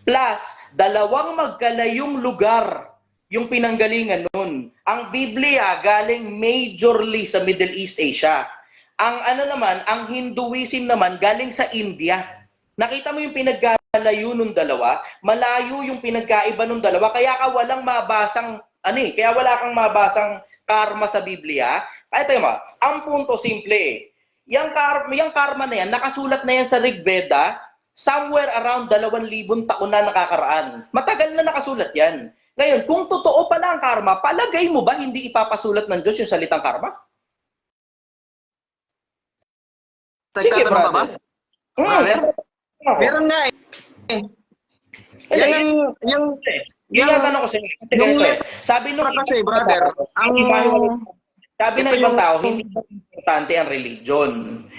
Plus, dalawang magkalayong lugar yung pinanggalingan nun. Ang Biblia galing majorly sa Middle East Asia. Ang Hinduism naman galing sa India. Nakita mo yung pinagkalayo nung dalawa, malayo yung pinagkaiba nung dalawa, kaya wala kang mabasang karma sa Biblia. Ito mo, ang punto simple Yung karma na yan, nakasulat na yan sa Rig Veda, somewhere around 2,000 taon na nakakaraan. Matagal na nakasulat yan. Ngayon, kung totoo pala ang karma, palagay mo ba hindi ipapasulat ng Diyos yung salitang karma? Sige, brother. Meron nga eh. Yung tanong ko sa'yo. Sabi nung kasi, brother, sabi ng ibang tao, hindi importante ang religion.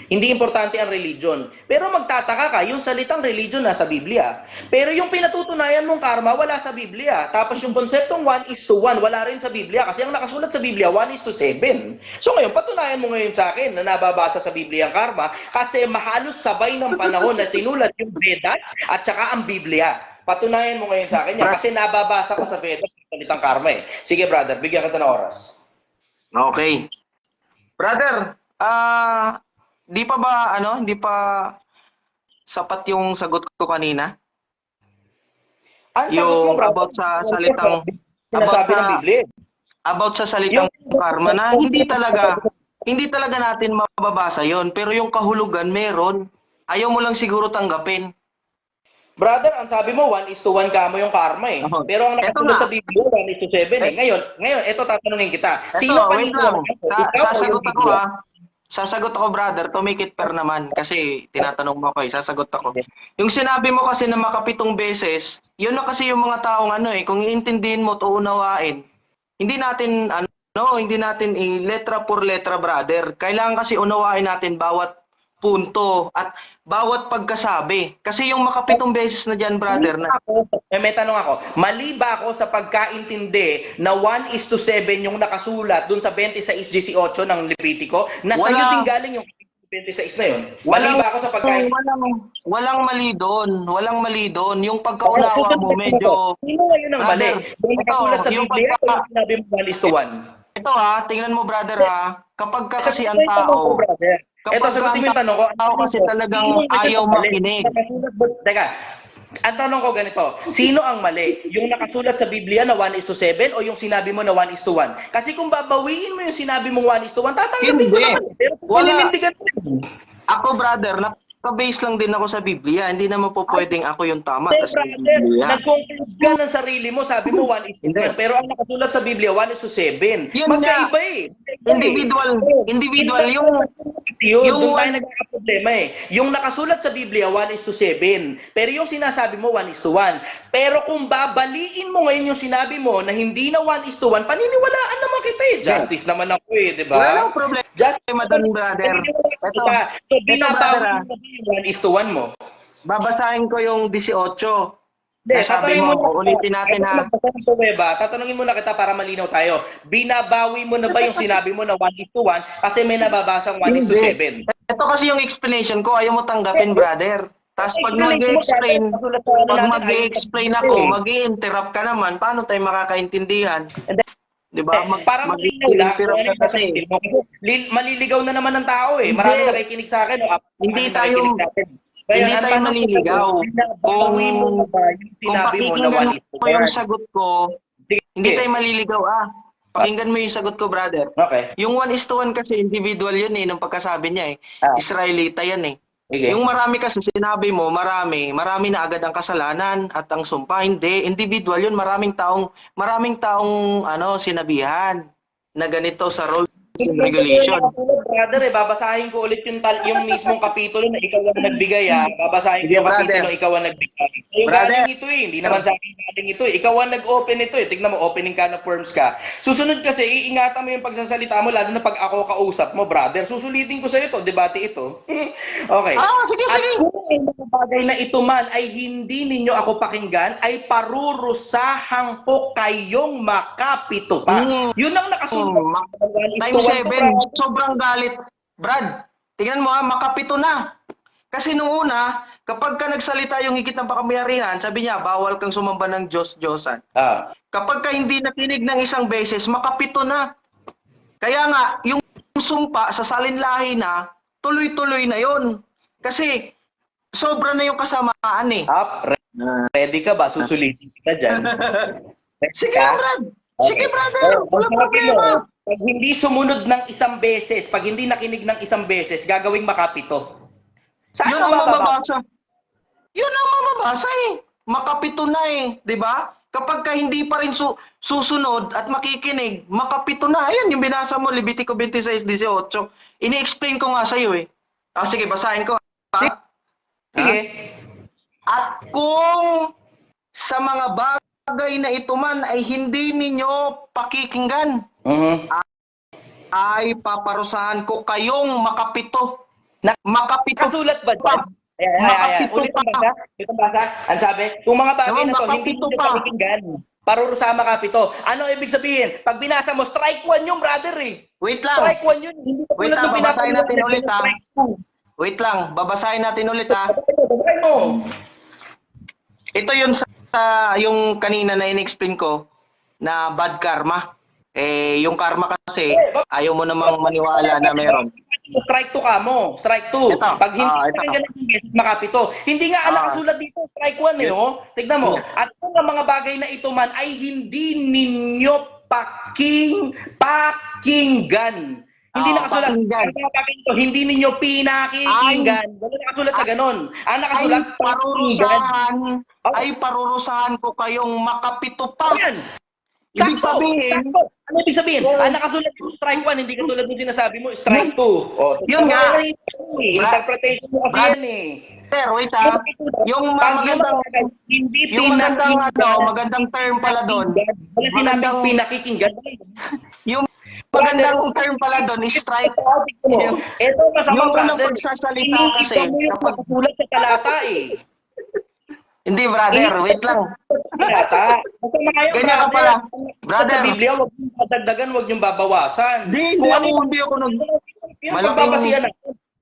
Hindi importante ang religion. Pero magtataka ka, yung salitang religion nasa Biblia. Pero yung pinatutunayan mong karma, wala sa Biblia. Tapos yung konseptong 1:1, wala rin sa Biblia. Kasi ang nakasulat sa Biblia, 1:7. So ngayon, patunayan mo ngayon sa akin na nababasa sa Biblia ang karma kasi mahalos sabay ng panahon na sinulat yung Vedas at saka ang Biblia. Patunayan mo ngayon sa akin yan kasi nababasa ko sa Vedas yung salitang karma eh. Sige brother, bigyan kita ng oras. Okay. Brother, hindi pa sapat yung sagot ko kanina? Ang sagot Yung mo, brother, about sa salitang sinasabi ng Biblia. About sa salitang karma na hindi talaga natin mababasa yon, pero yung kahulugan meron. Ayaw mo lang siguro tanggapin. Brother, ang sabi mo 1:1 ka mo yung karma eh. Pero ang nakasulat sa Biblia 1:7 eh. Ngayon, ito tatanungin kita. Sino Wait lang. Sasagot ako Biblia? Sasagot ako, brother, to make it fair naman kasi tinatanong mo ako eh, sasagot ako. Yung sinabi mo kasi na makapitong beses, yun na kasi yung mga taong kung iintindihin mo to unawain. Hindi natin letra por letra, brother. Kailangan kasi unawain natin bawat punto at bawat pagkasabi. Kasi yung makapitong beses na dyan, brother, may tanong ako. Mali ba ako sa pagkaintindi na 1:7 yung nakasulat dun sa 26:18 ng Levitico? Nasa iyo din galing yung 26 na yun. Mali ba ako sa pagkaintindi? Walang mali doon. Walang mali doon. Yung pagkaunawa mo medyo... Sino ngayon ang mali? Yung nakasulat sa Biblia o yung sinabi mo 1:1? Ito tingnan mo, brother kapag ka kasi ang tao... Ito, sagutin mo yung tanong ko. Tao kasi talagang ayaw makinig. Teka, ang tanong ko ganito, sino ang mali? Yung nakasulat sa Biblia na 1:7 o yung sinabi mo na 1:1? Kasi kung babawiin mo yung sinabi mong 1:1, tatanggapin ko naman. Pero paninindigan mo. Ako, brother, naka-base lang din ako sa Biblia. Hindi naman po pwedeng ako yung tama. Nag-conclude ka ng sarili mo, sabi mo 1:1. Pero ang nakasulat sa Biblia, 1:7. Magkaiba eh. Individual yung doon tayo nagkakaproblema eh. Yung nakasulat sa Biblia, 1:7. Pero yung sinasabi mo, 1:1. Pero kung babaliin mo ngayon yung sinabi mo na hindi na 1:1, paniniwalaan naman kita eh. Justice naman ako eh, di ba? Walang problema. Madam brother. So, binabawi mo yung 1:1 mo. Babasahin ko yung 18. Sabi mo, ulitin natin ha. Tatanungin mo na kita para malinaw tayo. Binabawi mo na ba yung sinabi mo na 1:1 kasi may nababasang 1:7? Ito kasi yung explanation ko, ayaw mo tanggapin, brother. Tapos pag mag-explain ako, mag-i-interrupt ka naman, paano tayo makakaintindihan? Di ba? Parang mag-interrupt ka kasi. Maliligaw na naman ng tao eh. Marami nakikinig sa akin. Hindi tayo maliligaw. Kung pakinggan mo yung sagot ko, hindi tayo maliligaw Pakinggan mo yung sagot ko, brother. Okay. Yung 1:1 kasi individual yun ng pagkasabi niya Israelita yan Sige. Yung marami kasi sinabi mo, marami na agad ang kasalanan at ang sumpa. Hindi, individual yun. Maraming taong sinabihan na ganito sa rules and regulation. Brother, babasahin ko ulit yung mismong kapitulo na ikaw ang nagbigay, ha? Babasahin ko Sige, yung brother. kapitulo ikaw ang nagbigay. Sa'yo Brother. galing ito, eh. Hindi naman sa akin galing ito, eh. Ikaw ang nag-open ito, eh. Tignan mo, opening can of worms ka. Susunod kasi, iingatan mo yung pagsasalita mo, lalo na pag ako kausap mo, brother. Susulitin ko sa'yo ito, debate ito. Okay. Sige, At sige. kung ang mga bagay na ito man ay hindi ninyo ako pakinggan, ay parurusahan ko kayong makapito pa. Yun ang nakasulat. Times 7, sobrang galit. Brad, tingnan mo makapito na. Kasi nung una, kapag ka nagsalita yung higit ng pakamayarihan, sabi niya, bawal kang sumamba ng Diyos-Diyosan. Ah. Kapag ka hindi nakinig ng isang beses, makapito na. Kaya nga, yung sumpa sa salinlahi na, tuloy-tuloy na yon. Kasi, sobra na yung kasamaan eh. Ready ka ba? Susulitin kita dyan. Sige, Brad. Sige, brother. Wala problema. Pag hindi sumunod ng isang beses, pag hindi nakinig ng isang beses, gagawing makapito. Saan Yun ka ang bababa? mamabasa. Yun ang mamabasa eh. Makapito na eh. 'Di ba? Kapag ka hindi pa rin susunod at makikinig, makapito na. Ayan yung binasa mo, Levitico 26:18. Ini-explain ko nga sa iyo eh. Sige, basahin ko. Ha? Sige. At kung sa mga bagay na ito man ay hindi ninyo pakikinggan, ay paparusahan ko kayong makapito. Makapito. Nakasulat ba dyan? Ayan. Ulit ang basa. Ulit ang basa. Ang sabi, kung mga bagay na to, hindi nyo pakikinggan. Parurusahan makapito. Ano ibig sabihin? Pag binasa mo, strike 1 yung brother eh. Wait lang. Strike 1 yun. Hindi ka Wait tulad lang, ng babasahin natin ulit ha. strike two. Wait lang, babasahin natin ulit ha. Babasahin mo. Ito yun sa yung kanina na in-explain ko na bad karma. Yung karma kasi, ayaw mo namang maniwala na meron. Strike 2 ka mo. Strike 2. Ito. Pag hindi Ito. ka ganun, makapito. Hindi nga nakasulat dito. Strike 1 eh. Oh. Tignan mo. At kung ang mga bagay na ito man ay hindi ninyo pakinggan. Hindi nakasulat. Pakinggan. Ang mga bagay nito, hindi ninyo pinakikinggan. Wala nakasulat na ganun. Ang nakasulat, ay parurusahan ko kayong makapito pa. Ayan. Ibig sabihin, ano ibig sabihin? Ang nakasulat yung strike 1, hindi katulad ng sinasabi mo, strike 2. Oh, yun nga. Interpretation mo kasi yan eh. Sir, wait ha. Yung magandang term pala doon. Wala sinabing pinakikinggan. Yung magandang term pala doon is strike. Ito masama Yung unang pagsasalita kasi, kapag sulat sa talata eh. Hindi, brother. Wait lang. Talata. Ganyan ka pala. Brother. Sa Biblia, huwag niyong dadagdagan, huwag niyong babawasan. Hindi ako Malaking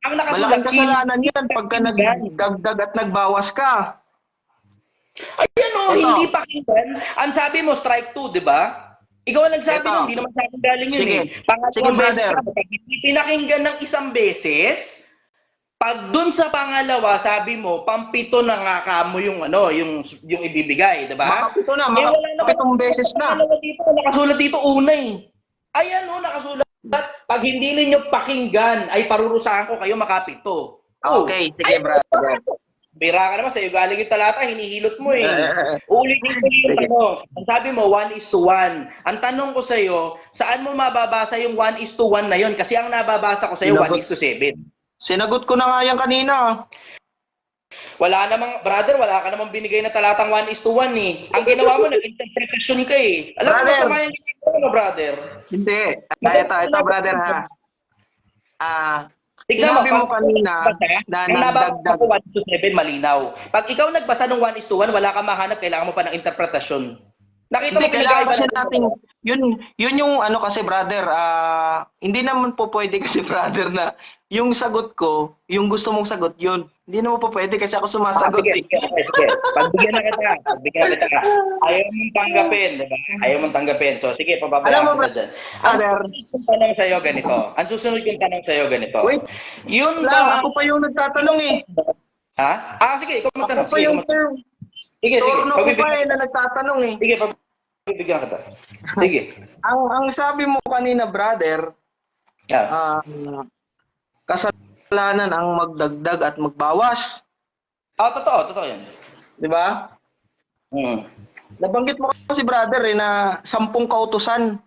ang nakasulat, malaking kasalanan yan pagka nagdagdag at nagbawas ka. Ayan o, hindi pakinggan. Ang sabi mo, strike 2, di ba? Ikaw ang nagsabi nun, hindi naman sa akin galing yun Sige. eh. Pangatlong Sige, beses, brother. pag hindi pinakinggan ng isang beses, pag dun sa pangalawa, sabi mo, pampito na nga ka mo yung ibibigay, di ba? Makapito na, makapitong beses na. Nakasulat dito una eh. Ayan o, nakasulat. Pag hindi ninyo pakinggan, ay parurusahan ko kayo makapito. Okay, sige, brother. Bira ka naman, sa'yo galing yung talata, hinihilot mo eh. Ulitin ko yung tanong. Ang sabi mo, 1:1. Ang tanong ko sa'yo, saan mo mababasa yung 1:1 na yon? Kasi ang nababasa ko sa'yo, 1:7. Sinagot ko na nga yan kanina. Wala namang, brother, wala ka namang binigay na talatang 1:1 eh. Ang ginawa mo, nag-interpretation ka eh. Alam mo, masama yung ginagawa mo, brother. Hindi. Ito, brother ha. Sinabi mo kanina na nagdagdag. 1:7, malinaw. Pag ikaw nagbasa ng 1:1, wala kang mahanap, kailangan mo pa ng interpretasyon. Nakita mo, kailangan kasi natin, yun yung kasi brother, hindi naman po pwede kasi brother na yung sagot ko, yung gusto mong sagot yun. Hindi naman po pwede kasi ako sumasagot. Sige. Pagbigyan na kita. Ayaw mong tanggapin, di ba? Ayaw mong tanggapin. So, sige, pababayaan kita dyan. Ang susunod yung tanong sa'yo ganito. Wait, yun lang, ako pa yung nagtatanong eh. Ha? Sige, ikaw magtanong. Ako pa yung term. Sige. Turno ko pa na nagtatanong eh. Sige, pagbigyan kita. Sige. Ang sabi mo kanina, brother, kasalanan kasalanan ang magdagdag at magbawas. Totoo yan. Di ba? Hmm. Nabanggit mo kasi brother na 10 kautusan.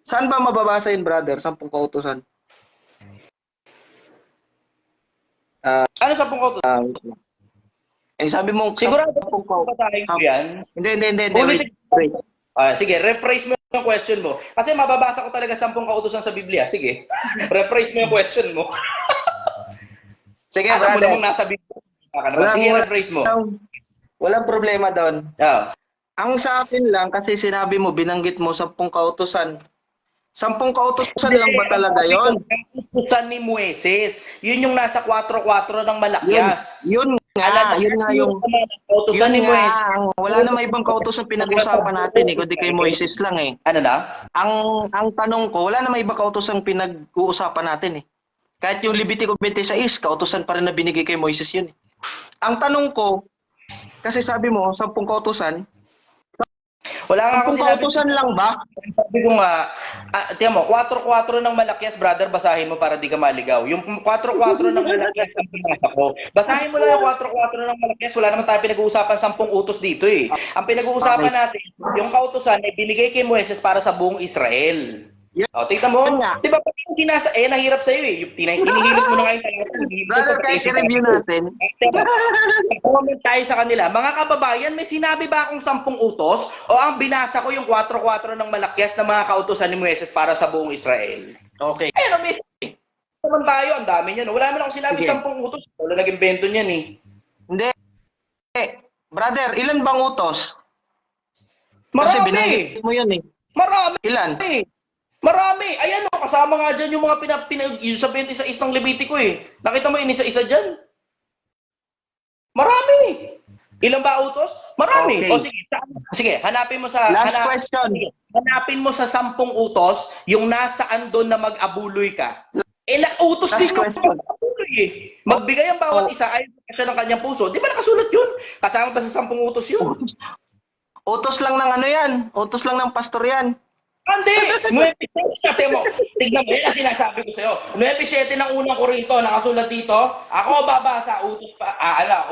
Saan ba mababasa yun brother? 10 kautusan. Ano sa pungkot? Sabi mo Sigurado 10 kautusan. basahin ko yan. Hindi. Ulitin. Wait. Sige, rephrase mo yung question mo. Kasi mababasa ko talaga 10 kautusan sa Biblia. Sige, rephrase mo yung question mo. Sige Alam mo brother. namang nasa Biblia. Sige, rephrase mo. Walang problema doon. Ah. Ang sa akin lang, kasi sinabi mo, binanggit mo 10 kautusan. 10 kautusan lang ba talaga yon? Kautusan ni Moises. Yun yung nasa 4-4 ng Malakyas. Yun nga yung... kautusan ni Yun Moises. nga, wala namang ibang kautusan pinag-usapan natin eh, kundi kay Moises lang eh. Ano na? Ang tanong ko, wala namang ibang kautusan pinag-uusapan natin eh. Kahit yung Levitico 26, kautusan pa rin na binigay kay Moises yun eh. Ang tanong ko, kasi sabi mo, 10 kautusan, Wala nga 10 ako sinabi. kautusan lang ba? Sabi ko nga, tiyan mo, 4-4 ng Malakyas, brother, basahin mo para di ka maligaw. Yung 4-4 ng Malakyas ang pinasa ko. Basahin mo lang yung 4-4 ng Malakyas, wala naman tayo pinag-uusapan 10 utos dito eh. Ang pinag-uusapan natin, yung kautusan ay binigay kay Moises para sa buong Israel. Tingnan mo, Yun nga. di ba pag yung dinasa, nahirap sa'yo eh. Yung hinihilip mo na ngayon tayo. Brother, kahit i-review natin. Comment tayo sa kanila. Mga kababayan, may sinabi ba akong 10 utos? O ang binasa ko yung 4-4 ng Malakyas na mga kautusan ni Moises para sa buong Israel? Okay. Ayun, may naman tayo, ang dami niyan. Wala naman akong sinabi Sige. 10 utos. Wala nag-invento niyan eh. Hindi. Brother, ilan bang utos? Kasi Marami! binanggit mo yun eh. Marami! Ilan? Marami! Ayan o, kasama nga dyan yung mga yung sa 26 ng Levitico eh. Nakita mo yun isa-isa dyan? Marami! Ilan ba utos? Marami! Okay. O sige, hanapin mo sa... Last question. Sige, hanapin mo sa 10 utos yung nasaan doon na mag-abuloy ka. Utos Last din yung question. mag-abuloy eh. Magbigay ang bawat isa ayon sa ng kanyang puso. Di ba nakasulat yun? Kasama ba sa 10 utos yun? Utos lang ng ano yan. Utos lang ng pastor yan. Hindi! 9-7 mo. Tignan mo, yan ang sinasabi ko sa'yo. 9-7 ng unang Korinto, nakasulat dito. Ako babasa,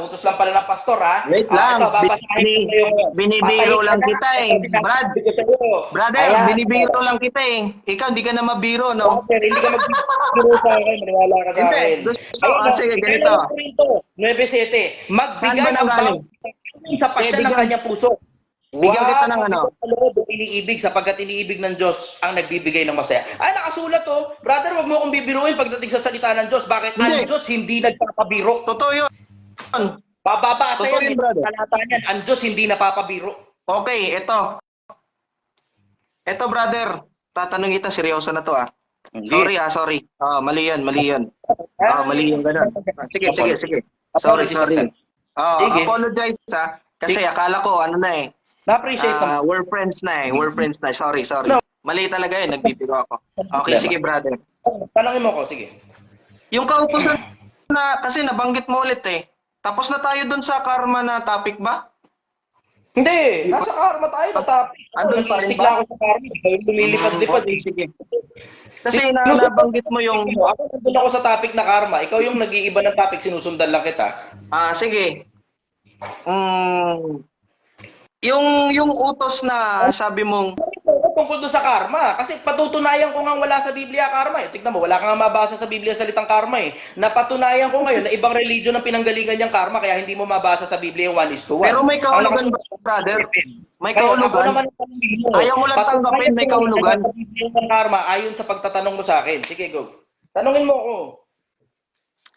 utos lang pala ng pastor, ha? Wait lang. Ito, babasahin ko sa'yo. Binibiro lang kita eh. Brother, Ayan. binibiro lang kita eh. Ikaw, hindi ka na mabiro, no? Brother, hindi ka magbibiro sa akin, maniwala ka sa Hindi. akin. Sige, ganito. 9-7. Magbigay Saan ba ng nagaling? bawat sa pasya ng bigyan- kanyang puso. Bigyan kita ng ano? Iniibig sapagkat iniibig ng Diyos ang nagbibigay ng masaya. Nakasulat to. Brother, wag mo akong bibiruin pagdating sa salita ng Diyos. Bakit? Hindi. Ang Diyos hindi nagpapabiro. Totoo yun. Bababasa Totoo yan. yun, brother. Talata niyan. Ang Diyos hindi napapabiro. Okay, ito. Ito, brother. Tatanong kita, seryoso na to ah. Sorry. Mali yan. Mali yan, ganun. Sige. Sorry. Sige. Apologize ah. Kasi akala ko, ano na eh. Na-appreciate mo. We're friends na eh. Sorry. No. Mali talaga yun, nagbibiro ako. Okay, sige brother. Tanongin mo ko, sige. Yung kautusan na, kasi nabanggit mo ulit eh. Tapos na tayo dun sa karma na topic ba? Hindi. Nasa karma tayo. Natapos. Andun pa rin Iisig ba? lang ako sa karma. Ikaw yung lumilipad-lipad. Okay, sige. Kasi nabanggit mo yung... Ako nandun ako sa topic na karma. Ikaw yung nag-iiba ng topic. Sinusundan lang kita. Sige. Yung utos na sabi mong Tungkol doon sa karma. Kasi patutunayan ko nga wala sa Biblia karma eh. Tignan mo, wala kang mabasa sa Biblia salitang karma eh. Napatunayan ko ngayon na ibang religion ang pinanggalingan niyang karma kaya hindi mo mabasa sa Biblia yung 1:1. pero may kahulugan ba, brother? May kahulugan? Ayaw mo lang tanggapin, may kahulugan. Yung karma ayon sa pagtatanong mo sa akin. Sige, go. Tanungin mo ako.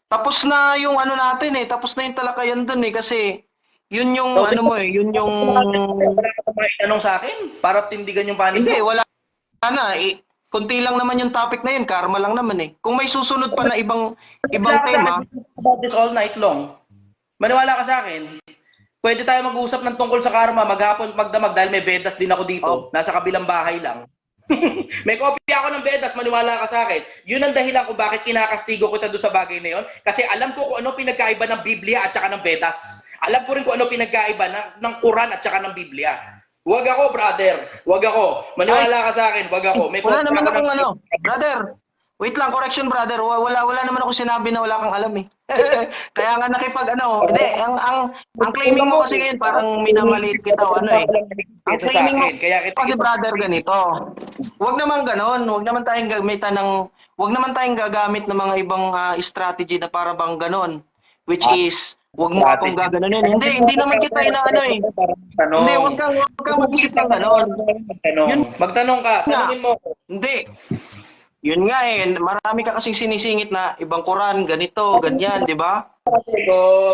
Tapos na yung ano natin eh, tapos na yung talakayan dun eh kasi yun yung ano mo eh, yun yung Wala ka ba itanong sa akin para tindigan yung panig hindi mo? wala na eh. Kunti lang naman yung topic na yun, karma lang naman eh. Kung may susunod pa na ibang tema, About this all night long. Maniwala ka sa akin. Pwede tayo mag-usap ng tungkol sa karma maghapon magdamag dahil may Vedas din ako dito. Nasa kabilang bahay lang. May kopya ako ng Vedas, maniwala ka sa akin. Yun ang dahilan kung bakit kinakastigo kita doon sa bagay na yun. Kasi alam ko kung ano pinagkaiba ng Biblia at saka ng Vedas. Alam ko rin kung ano pinagkaiba ng Quran at saka ng Biblia. Huwag ako, brother. Huwag ako. Maniwala ka sa akin. Huwag ako. May wala kopya naman ako akong ng- ano. Brother, Wait lang, correction brother. Wala naman ako sinabi na wala kang alam eh. Kaya nga hindi, ang claiming mo kasi ngayon parang minamaliit kita o ano eh. Ang claiming mo kasi brother ganito. Wag naman tayong gagamit ng mga ibang strategy na para bang ganon, which is wag mo akong gaganunin. Hindi naman kita inaano eh. Hindi, wag kang mag-isip ng ganon. Magtanong ka, tanungin mo. Hindi. Yun nga eh, marami ka kasing sinisingit na ibang Quran, ganito, ganyan, di ba?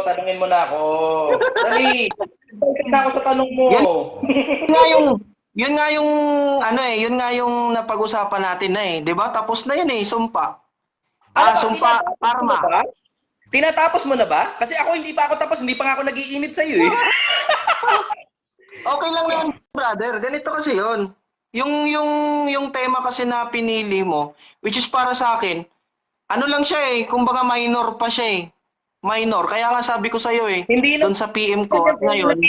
Tanungin mo na ako. Dali. Na ako sa tanong mo. Yun nga yung yun nga yung napag-usapan natin na eh, 'di ba? Tapos na yun eh, sumpa. Sumpa karma. Tinatapos mo na ba? Kasi ako hindi pa ako tapos, hindi pa nga ako nag-iinit sa iyo eh. Okay lang naman, brother. Ganito kasi yun. Yung tema kasi na pinili mo, which is para sa akin, ano lang siya eh, kumbaga minor pa siya eh. Minor. Kaya nga sabi ko sa iyo eh, Hindi na doon sa PM ko at ngayon.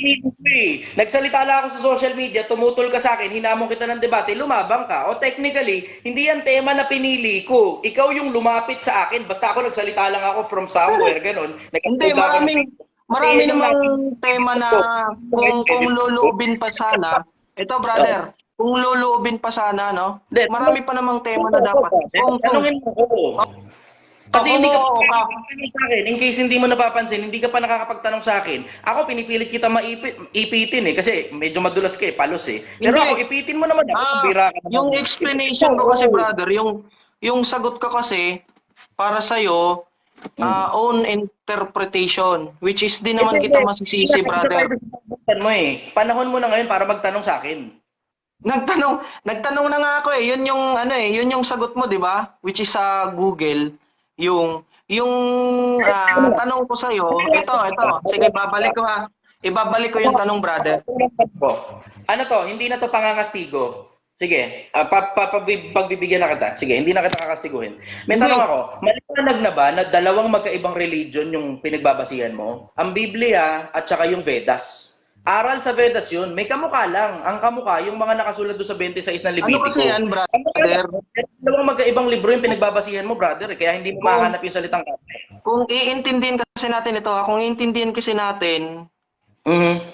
Nagsalita lang ako sa social media, tumutol ka sa akin, hinamon kita ng debate, lumabang ka. O technically, hindi yan tema na pinili ko. Ikaw yung lumapit sa akin, basta ako nagsalita lang ako from somewhere, ganun. Hindi, marami namang tema na kung luluubin pa sana. Ito brother, kung luluubin pa sana, no? Marami pa namang tema na dapat. Tanungin mo ko. Kasi hindi ka nakakapagtanong sa akin. In case hindi mo napapansin, hindi ka pa nakakapagtanong sa akin. Ako, pinipilit kita ipitin eh. Kasi medyo madulas ka eh, palos eh. Pero ako, ipitin mo naman ako. Bira ka naman. Yung explanation ko kasi, brother, yung sagot ko kasi, para sa'yo, own interpretation. Which is, di naman kita masisisi, brother. Panahon mo na ngayon para magtanong sa akin. Nagtanong na nga ako eh. Yun yung sagot mo, di ba? Which is sa Google. Yung tanong ko sa iyo, ito. Sige, ibabalik ko yung tanong, brother. Ano to? Hindi na to pangangastigo. Sige, pagbibigyan na kita. Sige, hindi na kita kakastiguhin. May tanong ako, maliwanag na ba na dalawang magkaibang religion yung pinagbabasihan mo? Ang Biblia at saka yung Vedas. Aral sa Vedas yun, may kamukha lang. Ang kamukha, yung mga nakasulat doon sa 26 na Levitico. Ano kasi yan, brother? Dalawang magkaibang libro yung pinagbabasihan mo, brother. Kaya hindi mo mahanap yung salitang kami. Kung iintindihin kasi natin ito, kung iintindihin kasi natin,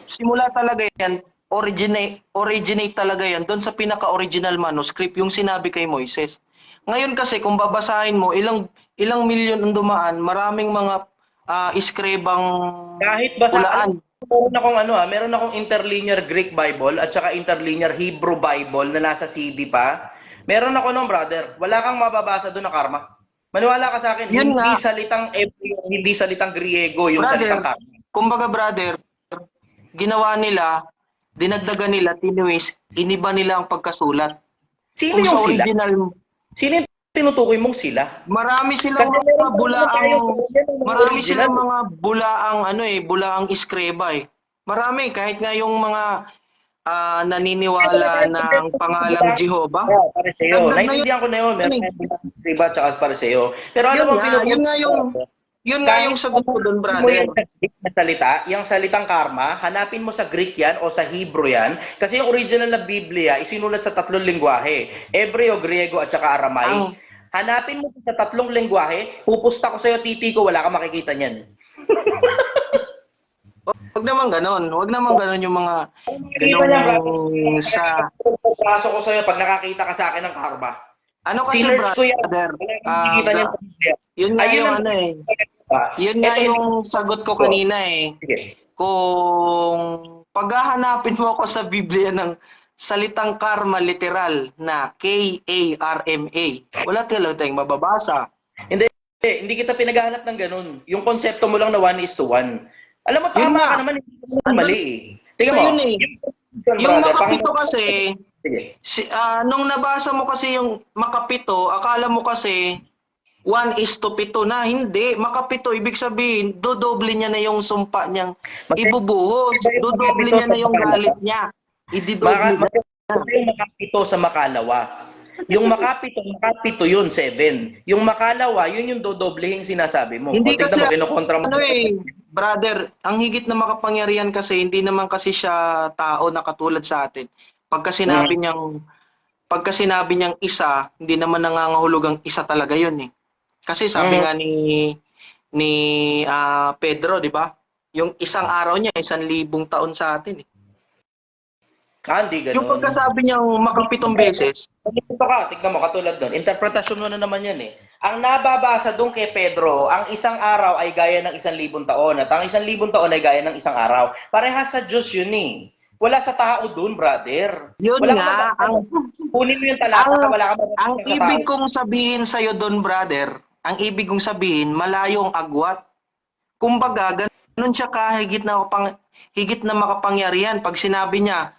simula talaga yan, originate talaga yan, doon sa pinaka-original manuscript, yung sinabi kay Moises. Ngayon kasi, kung babasahin mo, ilang milyon ang dumaan, maraming mga iskribang kahit basa, pulaan. Meron akong interlinear Greek Bible at saka interlinear Hebrew Bible na nasa CD pa. Meron ako nung brother. Wala kang mababasa doon na karma. Maniwala ka sa akin, hindi salitang Hebreo, hindi salitang Griego yung brother, salitang karma. Kumbaga brother, ginawa nila, dinagdagan nila, tiniwis, iniba nila ang pagkasulat. Sino Kung yung sa sila? original, Sino yung tinutukoy mong sila? marami silang mga bulaang iskreba eh. Marami, kahit nga yung mga naniniwala ng pangalang Jehovah. Pariseo. Naintindihan ko na yun. Meron iba at saka pariseo. Pero ano bang yun nga yung sagot ko doon, brother. Yung salitang karma, hanapin mo sa Greek yan o sa Hebrew yan. Kasi yung original na Biblia, isinulat sa 3 lengguwahe. Hebreo, Griego at saka Aramaic. Hanapin mo sa 3 lengguwahe, pupusta ko sa'yo, titi ko, wala kang makikita niyan. Wag naman ganon yung mga ganong sa... Paso ko sa'yo pag nakakita ka sa akin ng karma. Ano kasi, brother? Yun nga yung Yun nga yung sagot ko kanina eh. Kung paghahanapin mo ako sa Biblia ng salitang karma literal na K-A-R-M-A, wala tayong mababasa. Hindi kita pinaghahanap ng ganun. Yung konsepto mo lang na 1:1. Alam mo, tama ka naman, hindi mo mali eh. Tingnan mo. Yung makapito kasi, nung nabasa mo kasi yung makapito, akala mo kasi 1:7 na. Hindi. Makapito, ibig sabihin, dodoble niya na yung sumpa niyang ibubuhos. Dodoble niya na yung galit niya. Ididoble niya. Yung makapito sa makalawa. Yung makapito yun, 7. Yung makalawa, yun yung dodoblehing sinasabi mo. Hindi kasi, kinukontra mo. Brother, ang higit na makapangyarihan kasi, hindi naman kasi siya tao na katulad sa atin. Pagka sinabi niyang pagka sinabi niyang isa, hindi naman nangangahulugang isa talaga yun eh. Kasi sabi nga ni Pedro, di ba? Yung isang araw niya, 1,000 taon sa atin eh. Hindi Yung ganun. pagkasabi niyang makapitong beses, Ito ka, tignan mo, katulad doon. Interpretasyon mo na naman yan eh. Ang nababasa doon kay Pedro, ang isang araw ay gaya ng 1,000 taon at ang 1,000 taon ay gaya ng isang araw. Parehas sa Diyos yun eh. Wala sa tao doon, brother. yun Wala nga, kunin mo yung talata, wala ka ang mababasa sa ibig tao. kong sabihin sa'yo doon, brother, ang ibig kong sabihin, malayo ang agwat. Kumbaga, ganun siya kahigit higit na makapangyarihan. Pag sinabi niya,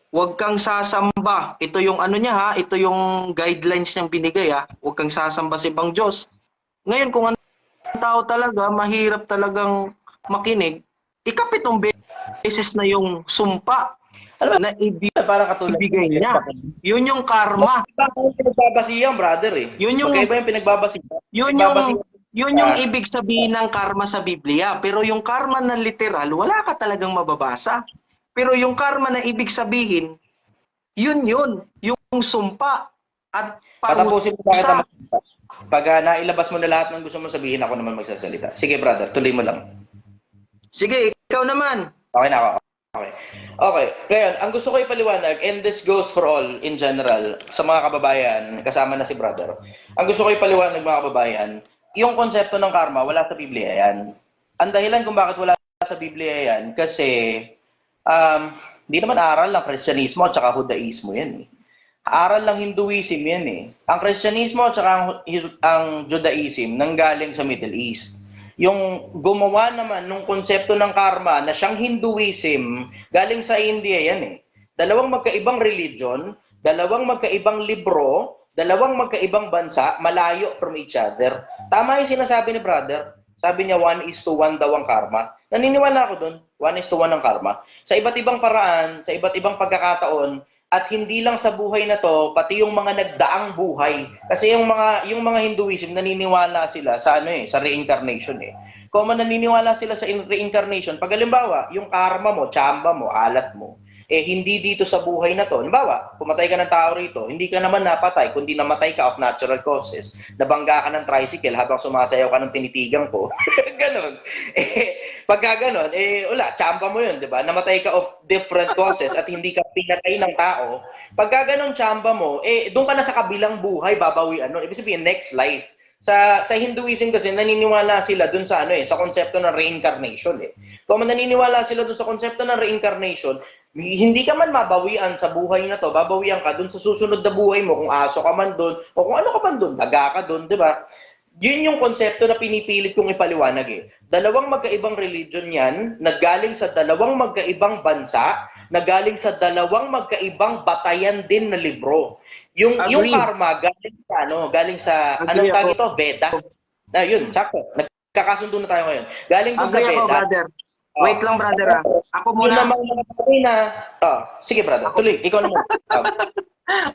huwag kang sasamba. Ito yung ano niya ha, ito yung guidelines niyang binigay ha. Huwag kang sasamba sa ibang Diyos. Ngayon, kung ang tao talaga, mahirap talagang makinig, ikapitong beses na yung sumpa Alam mo, na parang katulad. ibigay niya. Yun yung karma. Iba yung pinagbabasihan, brother eh. Yun yung- Magkaiba yung pinagbabasihan. Yun yung ibig sabihin ng karma sa Biblia. Pero yung karma na literal, wala ka talagang mababasa. Pero yung karma na ibig sabihin, yun. Yung sumpa at Patapusin mo bakit parusa. pag nailabas mo na lahat ng gusto mo sabihin, ako naman magsasalita. Sige, brother, tuloy mo lang. Sige, ikaw naman. Okay na ako. Okay. Ngayon, ang gusto ko ipaliwanag, and this goes for all in general, sa mga kababayan, kasama na si brother. Ang gusto ko ipaliwanag, mga kababayan, yung konsepto ng karma, wala sa Biblia yan. Ang dahilan kung bakit wala sa Biblia yan, kasi di naman aral ng Kristyanismo at saka Judaismo yan eh. Aral ng Hinduism yan eh. Ang Kristyanismo at saka ang Judaism nanggaling sa Middle East. Yung gumawa naman ng konsepto ng karma na siyang Hinduism, galing sa India yan eh. Dalawang magkaibang religion, dalawang magkaibang libro, dalawang magkaibang bansa, malayo from each other. Tama yung sinasabi ni brother. Sabi niya 1:1 daw ang karma. Naniniwala ako dun. 1:1 ang karma. Sa iba't ibang paraan, sa iba't ibang pagkakataon, at hindi lang sa buhay na to, pati yung mga nagdaang buhay. Kasi yung mga Hinduism naniniwala sila sa sa reincarnation eh. Kung naniniwala sila sa reincarnation, pag halimbawa, yung karma mo, tsamba mo, alat mo, hindi dito sa buhay na to. Halimbawa, pumatay ka ng tao rito, hindi ka naman napatay, kundi namatay ka of natural causes. Nabangga ka ng tricycle habang sumasayaw ka ng tinitigang ko. Ganon. Pagka ganon, wala, tsamba mo yun, di ba? Namatay ka of different causes at hindi ka pinatay ng tao. Pagka ganon tsamba mo, doon ka na sa kabilang buhay, babawian nun. Ibig sabihin, next life. Sa Hinduism kasi naniniwala sila dun sa sa konsepto ng reincarnation eh. Kung naniniwala sila dun sa konsepto ng reincarnation, hindi ka man mabawian sa buhay na to, babawian ka dun sa susunod na buhay mo, kung aso ka man dun, o kung ano ka man dun, daga ka dun, di ba? Yun yung konsepto na pinipilit kong ipaliwanag eh. Dalawang magkaibang religion yan, nagaling sa dalawang magkaibang bansa, nagaling sa dalawang magkaibang batayan din na libro. Yung karma galing sa anong tawag ito? Vedas. Yun, sakto. Nagkakasundo na tayo ngayon. Galing dun sa Agree ako, Vedas. brother. Wait lang, brother ah. Ako muna. Sige, brother. Tuloy. Ikaw naman.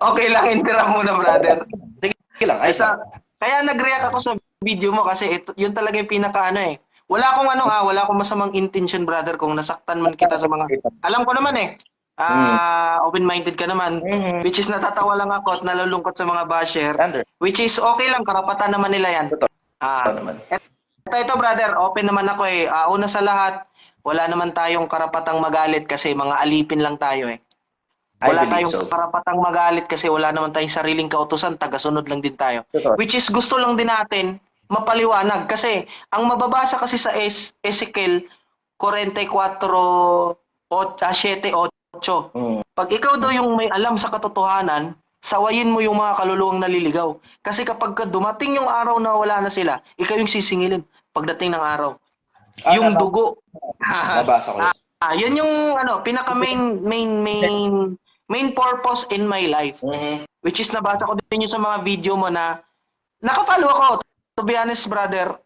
Okay lang, interrupt muna, brother. Sige lang. Ayos lang. Kaya nag-react ako sa video mo kasi yun talaga yung pinaka eh. Wala akong masamang intention, brother, kung nasaktan man kita sa mga... Alam ko naman eh. Open-minded ka naman. Which is natatawa lang ako at nalulungkot sa mga basher. Which is okay lang, karapatan naman nila yan. Ito, brother, open naman ako eh. Una sa lahat, wala naman tayong karapatang magalit kasi mga alipin lang tayo eh. Wala tayong karapatang magalit kasi wala naman tayong sariling kautusan, tagasunod lang din tayo. Which is gusto lang din natin mapaliwanag kasi ang mababasa kasi sa Ezekiel 44:7-8. Pag ikaw daw yung may alam sa katotohanan, sawayin mo yung mga kaluluwang naliligaw. Kasi kapag dumating yung araw na wala na sila, ikaw yung sisingilin pagdating ng araw. Yung dugo. Nabasa ko. Yun yung pinaka main purpose in my life. Which is nabasa ko din yung sa mga video mo na nakafollow ako. To be honest, brother,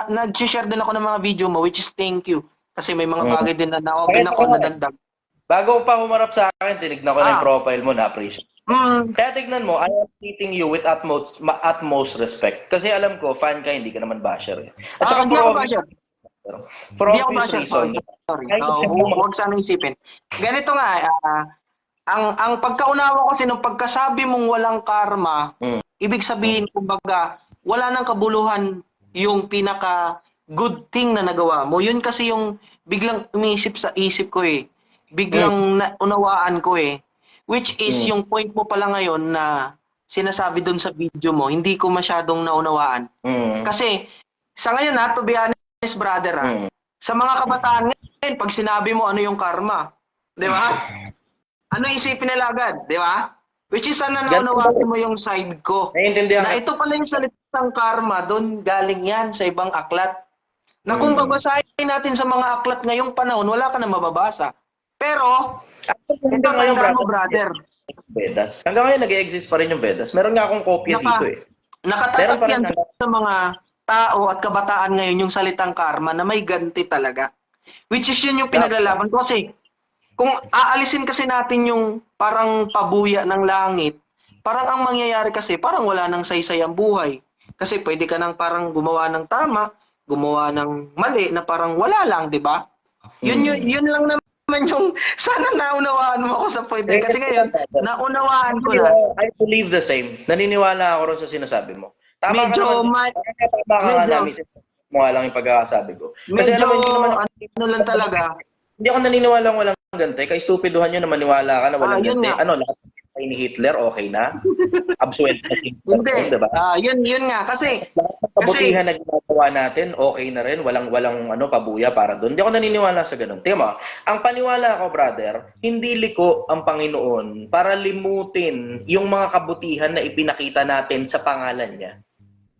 nag-share din ako ng mga video mo, which is thank you. Kasi may mga bagay din na na-open ako na dagdag. Bago pa humarap sa akin, tinignan ko na yung profile mo, na-appreciate. Kaya tignan mo, I am treating you with utmost respect. Kasi alam ko, fan ka, hindi ka naman basher. At saka hindi ako basher. For obvious reason. Sorry. Huwag sana isipin. Ganito nga, ang pagkaunawa kasi nung pagkasabi mong walang karma, ibig sabihin kumbaga wala nang kabuluhan yung pinaka good thing na nagawa mo. Yun kasi yung biglang umiisip sa isip ko eh. Biglang naunawaan ko eh. Which is yung point mo pala ngayon na sinasabi dun sa video mo, hindi ko masyadong naunawaan. Kasi sa ngayon ha, to be honest brother ha, sa mga kabataan ngayon, pag sinabi mo ano yung karma, di ba? Ano isipin nila agad, di ba? Which is sana naunawaan mo yung side ko. Naiintindihan Na ka. ito pala yung salitang karma, doon galing yan sa ibang aklat. Na kung babasahin natin sa mga aklat ngayong panahon, wala ka na mababasa. Pero, ito Hanggang ngayon, tandaan mo brother, Vedas. Hanggang ngayon nag-exist pa rin yung Vedas. Meron nga akong kopya dito eh. nakatatak Meron pa rin yan sa mga tao at kabataan ngayon yung salitang karma na may ganti talaga. Which is yun yung pinaglalaban ko kasi kung aalisin kasi natin yung parang pabuya ng langit, parang ang mangyayari kasi parang wala nang saysay ang buhay. Kasi pwede ka nang parang gumawa ng tama, gumawa ng mali na parang wala lang, di ba? Yun lang naman yung sana naunawaan mo ako sa point. Kasi ngayon, naunawaan ko na. I believe the same. Naniniwala ako rin sa sinasabi mo. Tama Medyo tama ka nga namin. Mo nga lang yung pagkakasabi ko. Kasi medyo alam mo, hindi naman ano lang talaga. hindi ako naniniwala walang gante. Kay stupiduhan nyo na maniwala ka na walang yun gante. nga. Ano, lahat ni Hitler, okay na? Absuelto na si Hitler, Hindi. diba? Yun nga. Kasi Lahat ng kabutihan na ginagawa natin, okay na rin. Walang pabuya para doon. Hindi ako naniniwala sa ganun. Tingnan mo, ang paniwala ko, brother, hindi liko ang Panginoon para limutin yung mga kabutihan na ipinakita natin sa pangalan niya.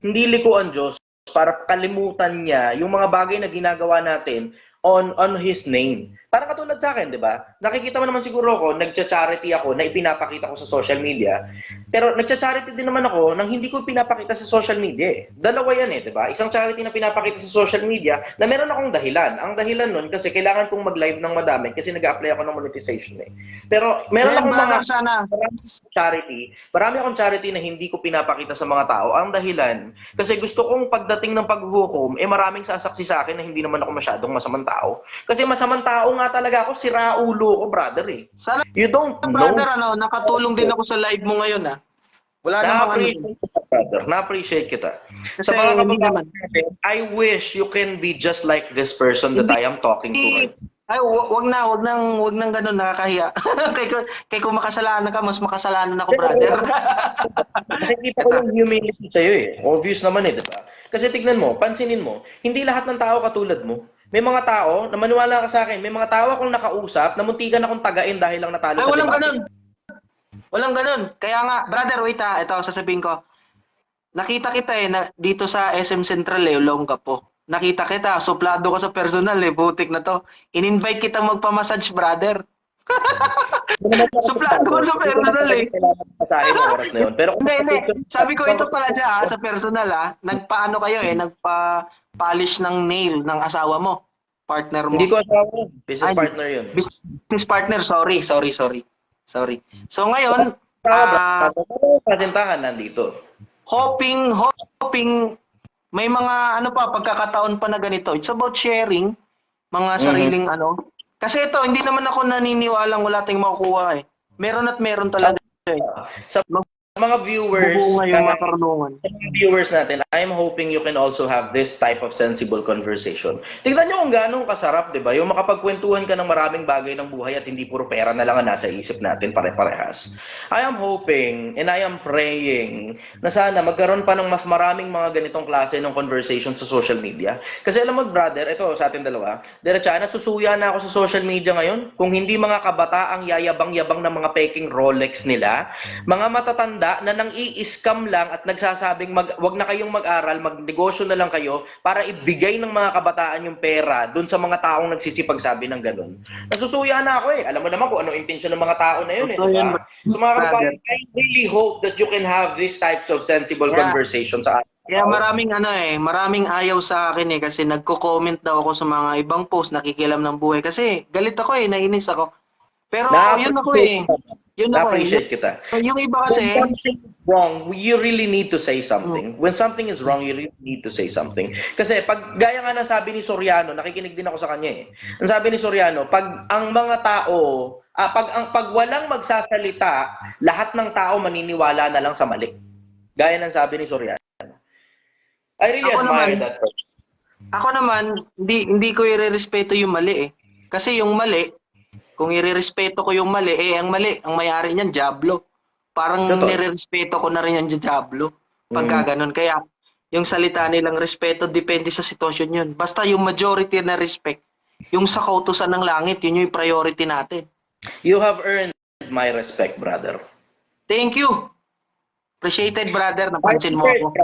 Hindi liko ang Diyos para kalimutan niya yung mga bagay na ginagawa natin on His name. Parang katulad sa akin, di ba? Nakikita mo naman siguro ako, nagcha-charity ako na ipinapakita ko sa social media. Pero nagcha-charity din naman ako nang hindi ko pinapakita sa social media eh. Dalawa yan eh, di ba? Isang charity na pinapakita sa social media na meron akong dahilan. Ang dahilan nun kasi kailangan kong mag-live ng madami kasi nag-apply ako ng monetization eh. Pero meron akong mga marami akong charity na hindi ko pinapakita sa mga tao. Ang dahilan, kasi gusto kong pagdating ng paghuhukom, maraming sasaksi sa akin na hindi naman ako masyadong masamang tao. Kasi masamang tao nga talaga ako, siraulo ko, brother eh. Sana, You don't brother, know. nakatulong din ako sa live mo ngayon ah. Wala namang Na-appreciate kita, brother. Na-appreciate kita. Kasi Sa mga hindi kababayan naman. natin, I wish you can be just like this person that I am talking to right. Ay, wag nang ganun, nakakahiya. kay kung makasalanan ka, mas makasalanan ako, brother. Nakikita ko yung humility sa'yo eh. Obvious naman eh, di ba? Kasi tignan mo, pansinin mo, hindi lahat ng tao katulad mo. May mga tao, na maniwala ka sa akin, may mga tao akong nakausap na muntikan akong tagain dahil lang natalo Ay, sa walang debate. ganun. Walang ganun. Kaya nga, brother, wait ha, ito sasabihin ko. Nakita kita dito sa SM Central Olongapo. Nakita kita, suplado ka sa personal butik na to. In-invite kita magpa-massage, brother. Suplado ka sa personal Pasahin ang oras na yun. Pero Hindi. Sabi ko ito pala siya sa personal nagpaano kayo nagpa-polish ng nail ng asawa mo, partner mo. hindi ko asawa yun. Business partner yun. Business partner, sorry. So ngayon, Pasintahan nandito. hoping may mga pagkakataon pa na ganito. It's about sharing mga sariling Kasi ito, hindi naman ako naniniwalang wala tayong makukuha eh. Meron at meron talaga eh. Sa mga viewers, Bubunga yung mga karunungan. sa mga viewers natin, I'm hoping you can also have this type of sensible conversation. Tignan nyo kung gano'ng kasarap, di ba? Yung makapagkwentuhan ka ng maraming bagay ng buhay at hindi puro pera na lang ang nasa isip natin pare-parehas. I am hoping and I am praying na sana magkaroon pa ng mas maraming mga ganitong klase ng conversation sa social media. Kasi alam mo, brother, ito sa atin dalawa, diretsa, nasusuya na ako sa social media ngayon. Kung hindi mga kabataang yayabang-yabang ng mga peking Rolex nila, mga matatanda na nang i-scam lang at nagsasabing wag na kayong mag-aral, magnegosyo na lang kayo para ibigay ng mga kabataan yung pera doon sa mga taong nagsisipagsabi ng ganun. Nasusuya na ako eh. Alam mo naman kung anong intensyon ng mga tao na yun eh. Diba? So mga kabataan, I really hope that you can have these types of sensible conversations sa atin. Kaya maraming ayaw sa akin kasi nagko-comment daw ako sa mga ibang post nakikialam ng buhay kasi galit ako nainis ako. Pero yun ako Yun ako. Na-appreciate kita. Yung iba When kasi, something is wrong, you really need to say something. When something is wrong, you really need to say something. Kasi pag gaya nga ng sabi ni Soriano, nakikinig din ako sa kanya eh. Ang sabi ni Soriano, pag ang mga tao, pag walang magsasalita, lahat ng tao maniniwala na lang sa mali. Gaya ng sabi ni Soriano. I really Ako admire naman, that person. ako naman, hindi ko irerespeto yung mali eh. Kasi yung mali, kung irerespeto ko yung mali, ang mali, ang may-ari niyan, Diablo. Parang Totoo. nirerespeto ko na rin yung Diablo. Pagka ganun. Kaya, yung salita nilang respeto, depende sa sitwasyon yun. Basta yung majority na respect, yung sa kautusan ng langit, yun yung priority natin. You have earned my respect, brother. Thank you. Appreciated, brother. Napansin mo ako.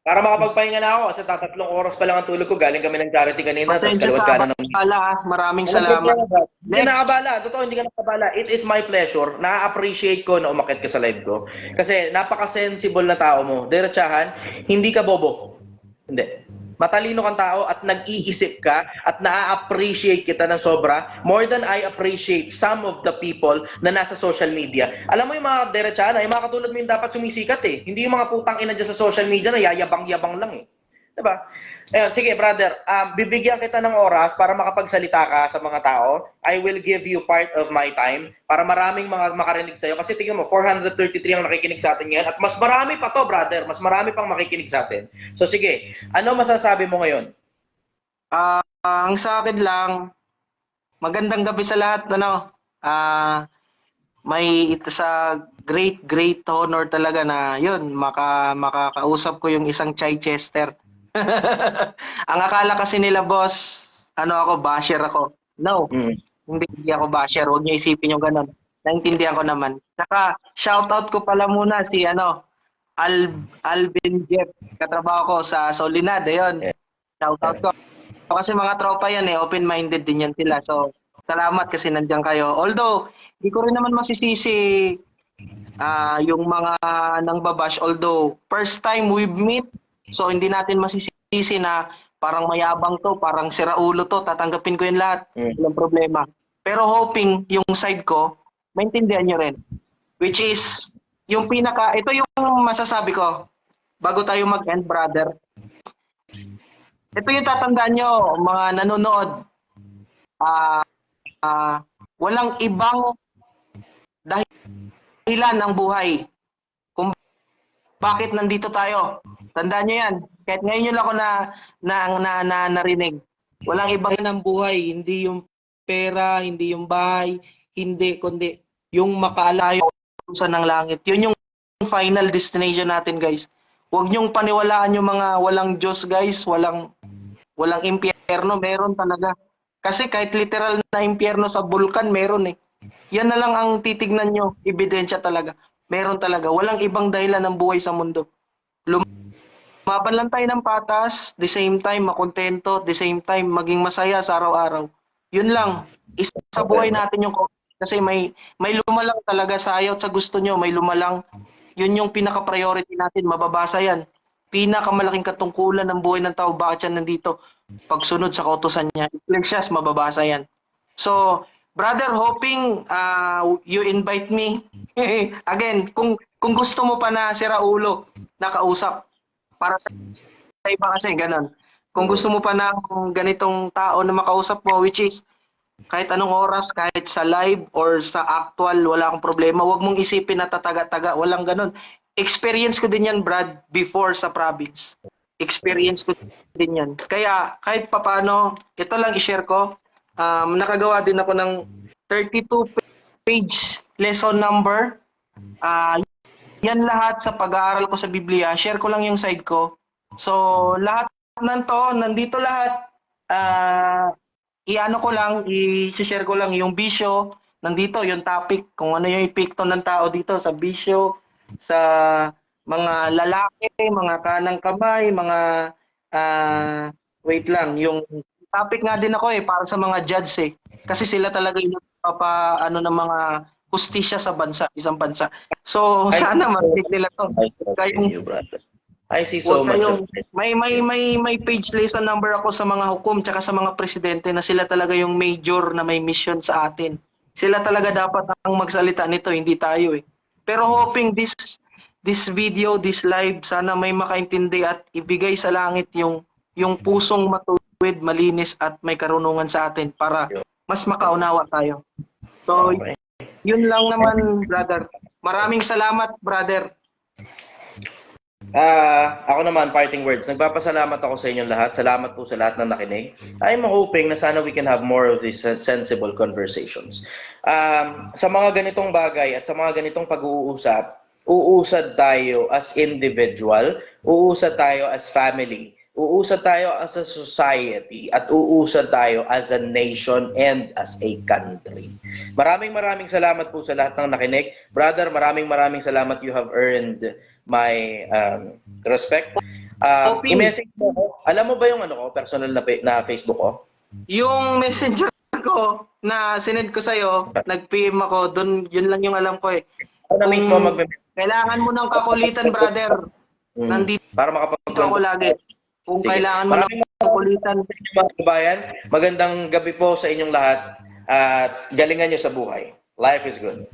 Para makapagpahinga na ako kasi 3 oras pa lang ang tulog ko. Galing kami ng charity kanina. Tapos Pasensya kaliwat sa ka na ng... abala. Maraming Walang salamat. problema, bro. Hindi ka Next. nakabala. Totoo, hindi ka nakabala. It is my pleasure. Na-appreciate ko na umakit ka sa live ko. Kasi napaka-sensible na tao mo. Diretsahan, hindi ka bobo. Hindi. Matalino kang tao at nag-iisip ka at na-appreciate kita ng sobra. More than I appreciate some of the people na nasa social media. Alam mo yung mga diretsahan, yung mga katulad mo yung dapat sumisikat eh. Hindi yung mga putang ina dyan sa social media na yayabang-yabang lang eh. Diba? Ayun, sige brother, bibigyan kita ng oras para makapagsalita ka sa mga tao. I will give you part of my time para maraming mga makarinig sa'yo. Kasi tingnan mo, 433 ang nakikinig sa atin ngayon. At mas marami pa to brother, mas marami pang makikinig sa atin. So sige, ano masasabi mo ngayon? Ang sa akin lang, magandang gabi sa lahat. May ito sa great honor talaga na yun, makakausap ko yung isang Chichester. Ang akala kasi nila, boss, basher ako. No, hindi ako basher. Huwag niyo isipin yung ganun. Naintindihan ko naman. Saka, shoutout ko pala muna si Alvin Jeff. Katrabaho ko sa Solinad. Ayun. Shoutout ko. Kasi mga tropa yan open-minded din yan sila. So, salamat kasi nandiyan kayo. Although, hindi ko rin naman masisisi yung mga nang babash. Although, first time we meet, so hindi natin masisisi na parang mayabang to, parang siraulo to, tatanggapin ko yun lahat. Walang problema. Pero hoping yung side ko, maintindihan nyo rin. Which is, ito yung masasabi ko, bago tayo mag-end, brother. Ito yung tatandaan nyo, mga nanonood. Walang ibang dahilan ng buhay kung bakit nandito tayo. Tandaan nyo yan. Kahit ngayon nyo lang ako narinig. Walang ibang ng buhay. Hindi yung pera, hindi yung bahay, kundi yung makaalayo sa ng langit. Yun yung final destination natin, guys. Huwag nyong paniwalaan yung mga walang Diyos, guys. Walang impyerno. Meron talaga. Kasi kahit literal na impyerno sa bulkan, meron eh. Yan na lang ang titignan nyo. Ebidensya talaga. Meron talaga. Walang ibang dahilan ng buhay sa mundo. Lumaban lang tayo ng patas, the same time makontento, the same time maging masaya sa araw-araw. Yun lang. Isa sa buhay natin yung kasi may lumalang talaga sa ayaw at sa gusto nyo, may lumalang. Yun yung pinaka-priority natin, mababasa yan. Pinakamalaking katungkulan ng buhay ng tao, bakit siya nandito? Pagsunod sa kautusan niya. Ecclesiastes, mababasa yan. So, brother, hoping you invite me. Again, kung gusto mo pa na si Raulo nakausap, para sa iba kasi ganun. Kung gusto mo pa ng ganitong tao na makausap mo, which is kahit anong oras, kahit sa live or sa actual, wala akong problema. Huwag mong isipin na tataga-taga. Walang ganun. Experience ko din yan, Brad, before sa province. Experience ko din yan. Kaya kahit papano, ito lang i-share ko. Nakagawa din ako ng 32-page lesson number. Yan lahat sa pag-aaral ko sa Biblia. Share ko lang yung side ko. So, lahat nandito lahat. I-share ko lang yung bisyo. Nandito yung topic, kung ano yung epekto ng tao dito sa bisyo, sa mga lalaki, mga kanang kamay, mga wait lang, yung topic nga din ako para sa mga judge Kasi sila talaga yung ng mga hustisya sa isang bansa. So, sana marinig nila to. I see so much of it. May page lesson number ako sa mga hukom tsaka sa mga presidente na sila talaga yung major na may mission sa atin. Sila talaga dapat ang magsalita nito, hindi tayo eh. Pero hoping this video, this live, sana may makaintindi at ibigay sa langit yung pusong matuwid, malinis at may karunungan sa atin para mas makaunawa tayo. So, Okay. yun lang naman, brother. Maraming salamat, brother. Ako naman, parting words. Nagpapasalamat ako sa inyong lahat. Salamat po sa lahat na nakinig. I'm hoping na sana we can have more of these sensible conversations. Sa mga ganitong bagay at sa mga ganitong pag-uusap, uusad tayo as individual, uusad tayo as family, uusad tayo as a society, at uusad tayo as a nation and as a country. Maraming salamat po sa lahat ng nakinig. Brother, maraming salamat. You have earned my respect. I-message mo ako. Alam mo ba yung ano ko, personal na Facebook ko? Yung messenger ko na sinend ko sa'yo, nag-PM ako, yun lang yung alam ko eh. Ako na Kung mismo kailangan mo ng kakulitan, brother, nandito para ako makapag- lagi. Kung Sige. kailangan mo ng Maraming kakulitan, sa inyo, mga kabayan. Magandang gabi po sa inyong lahat at galingan nyo sa buhay. Life is good.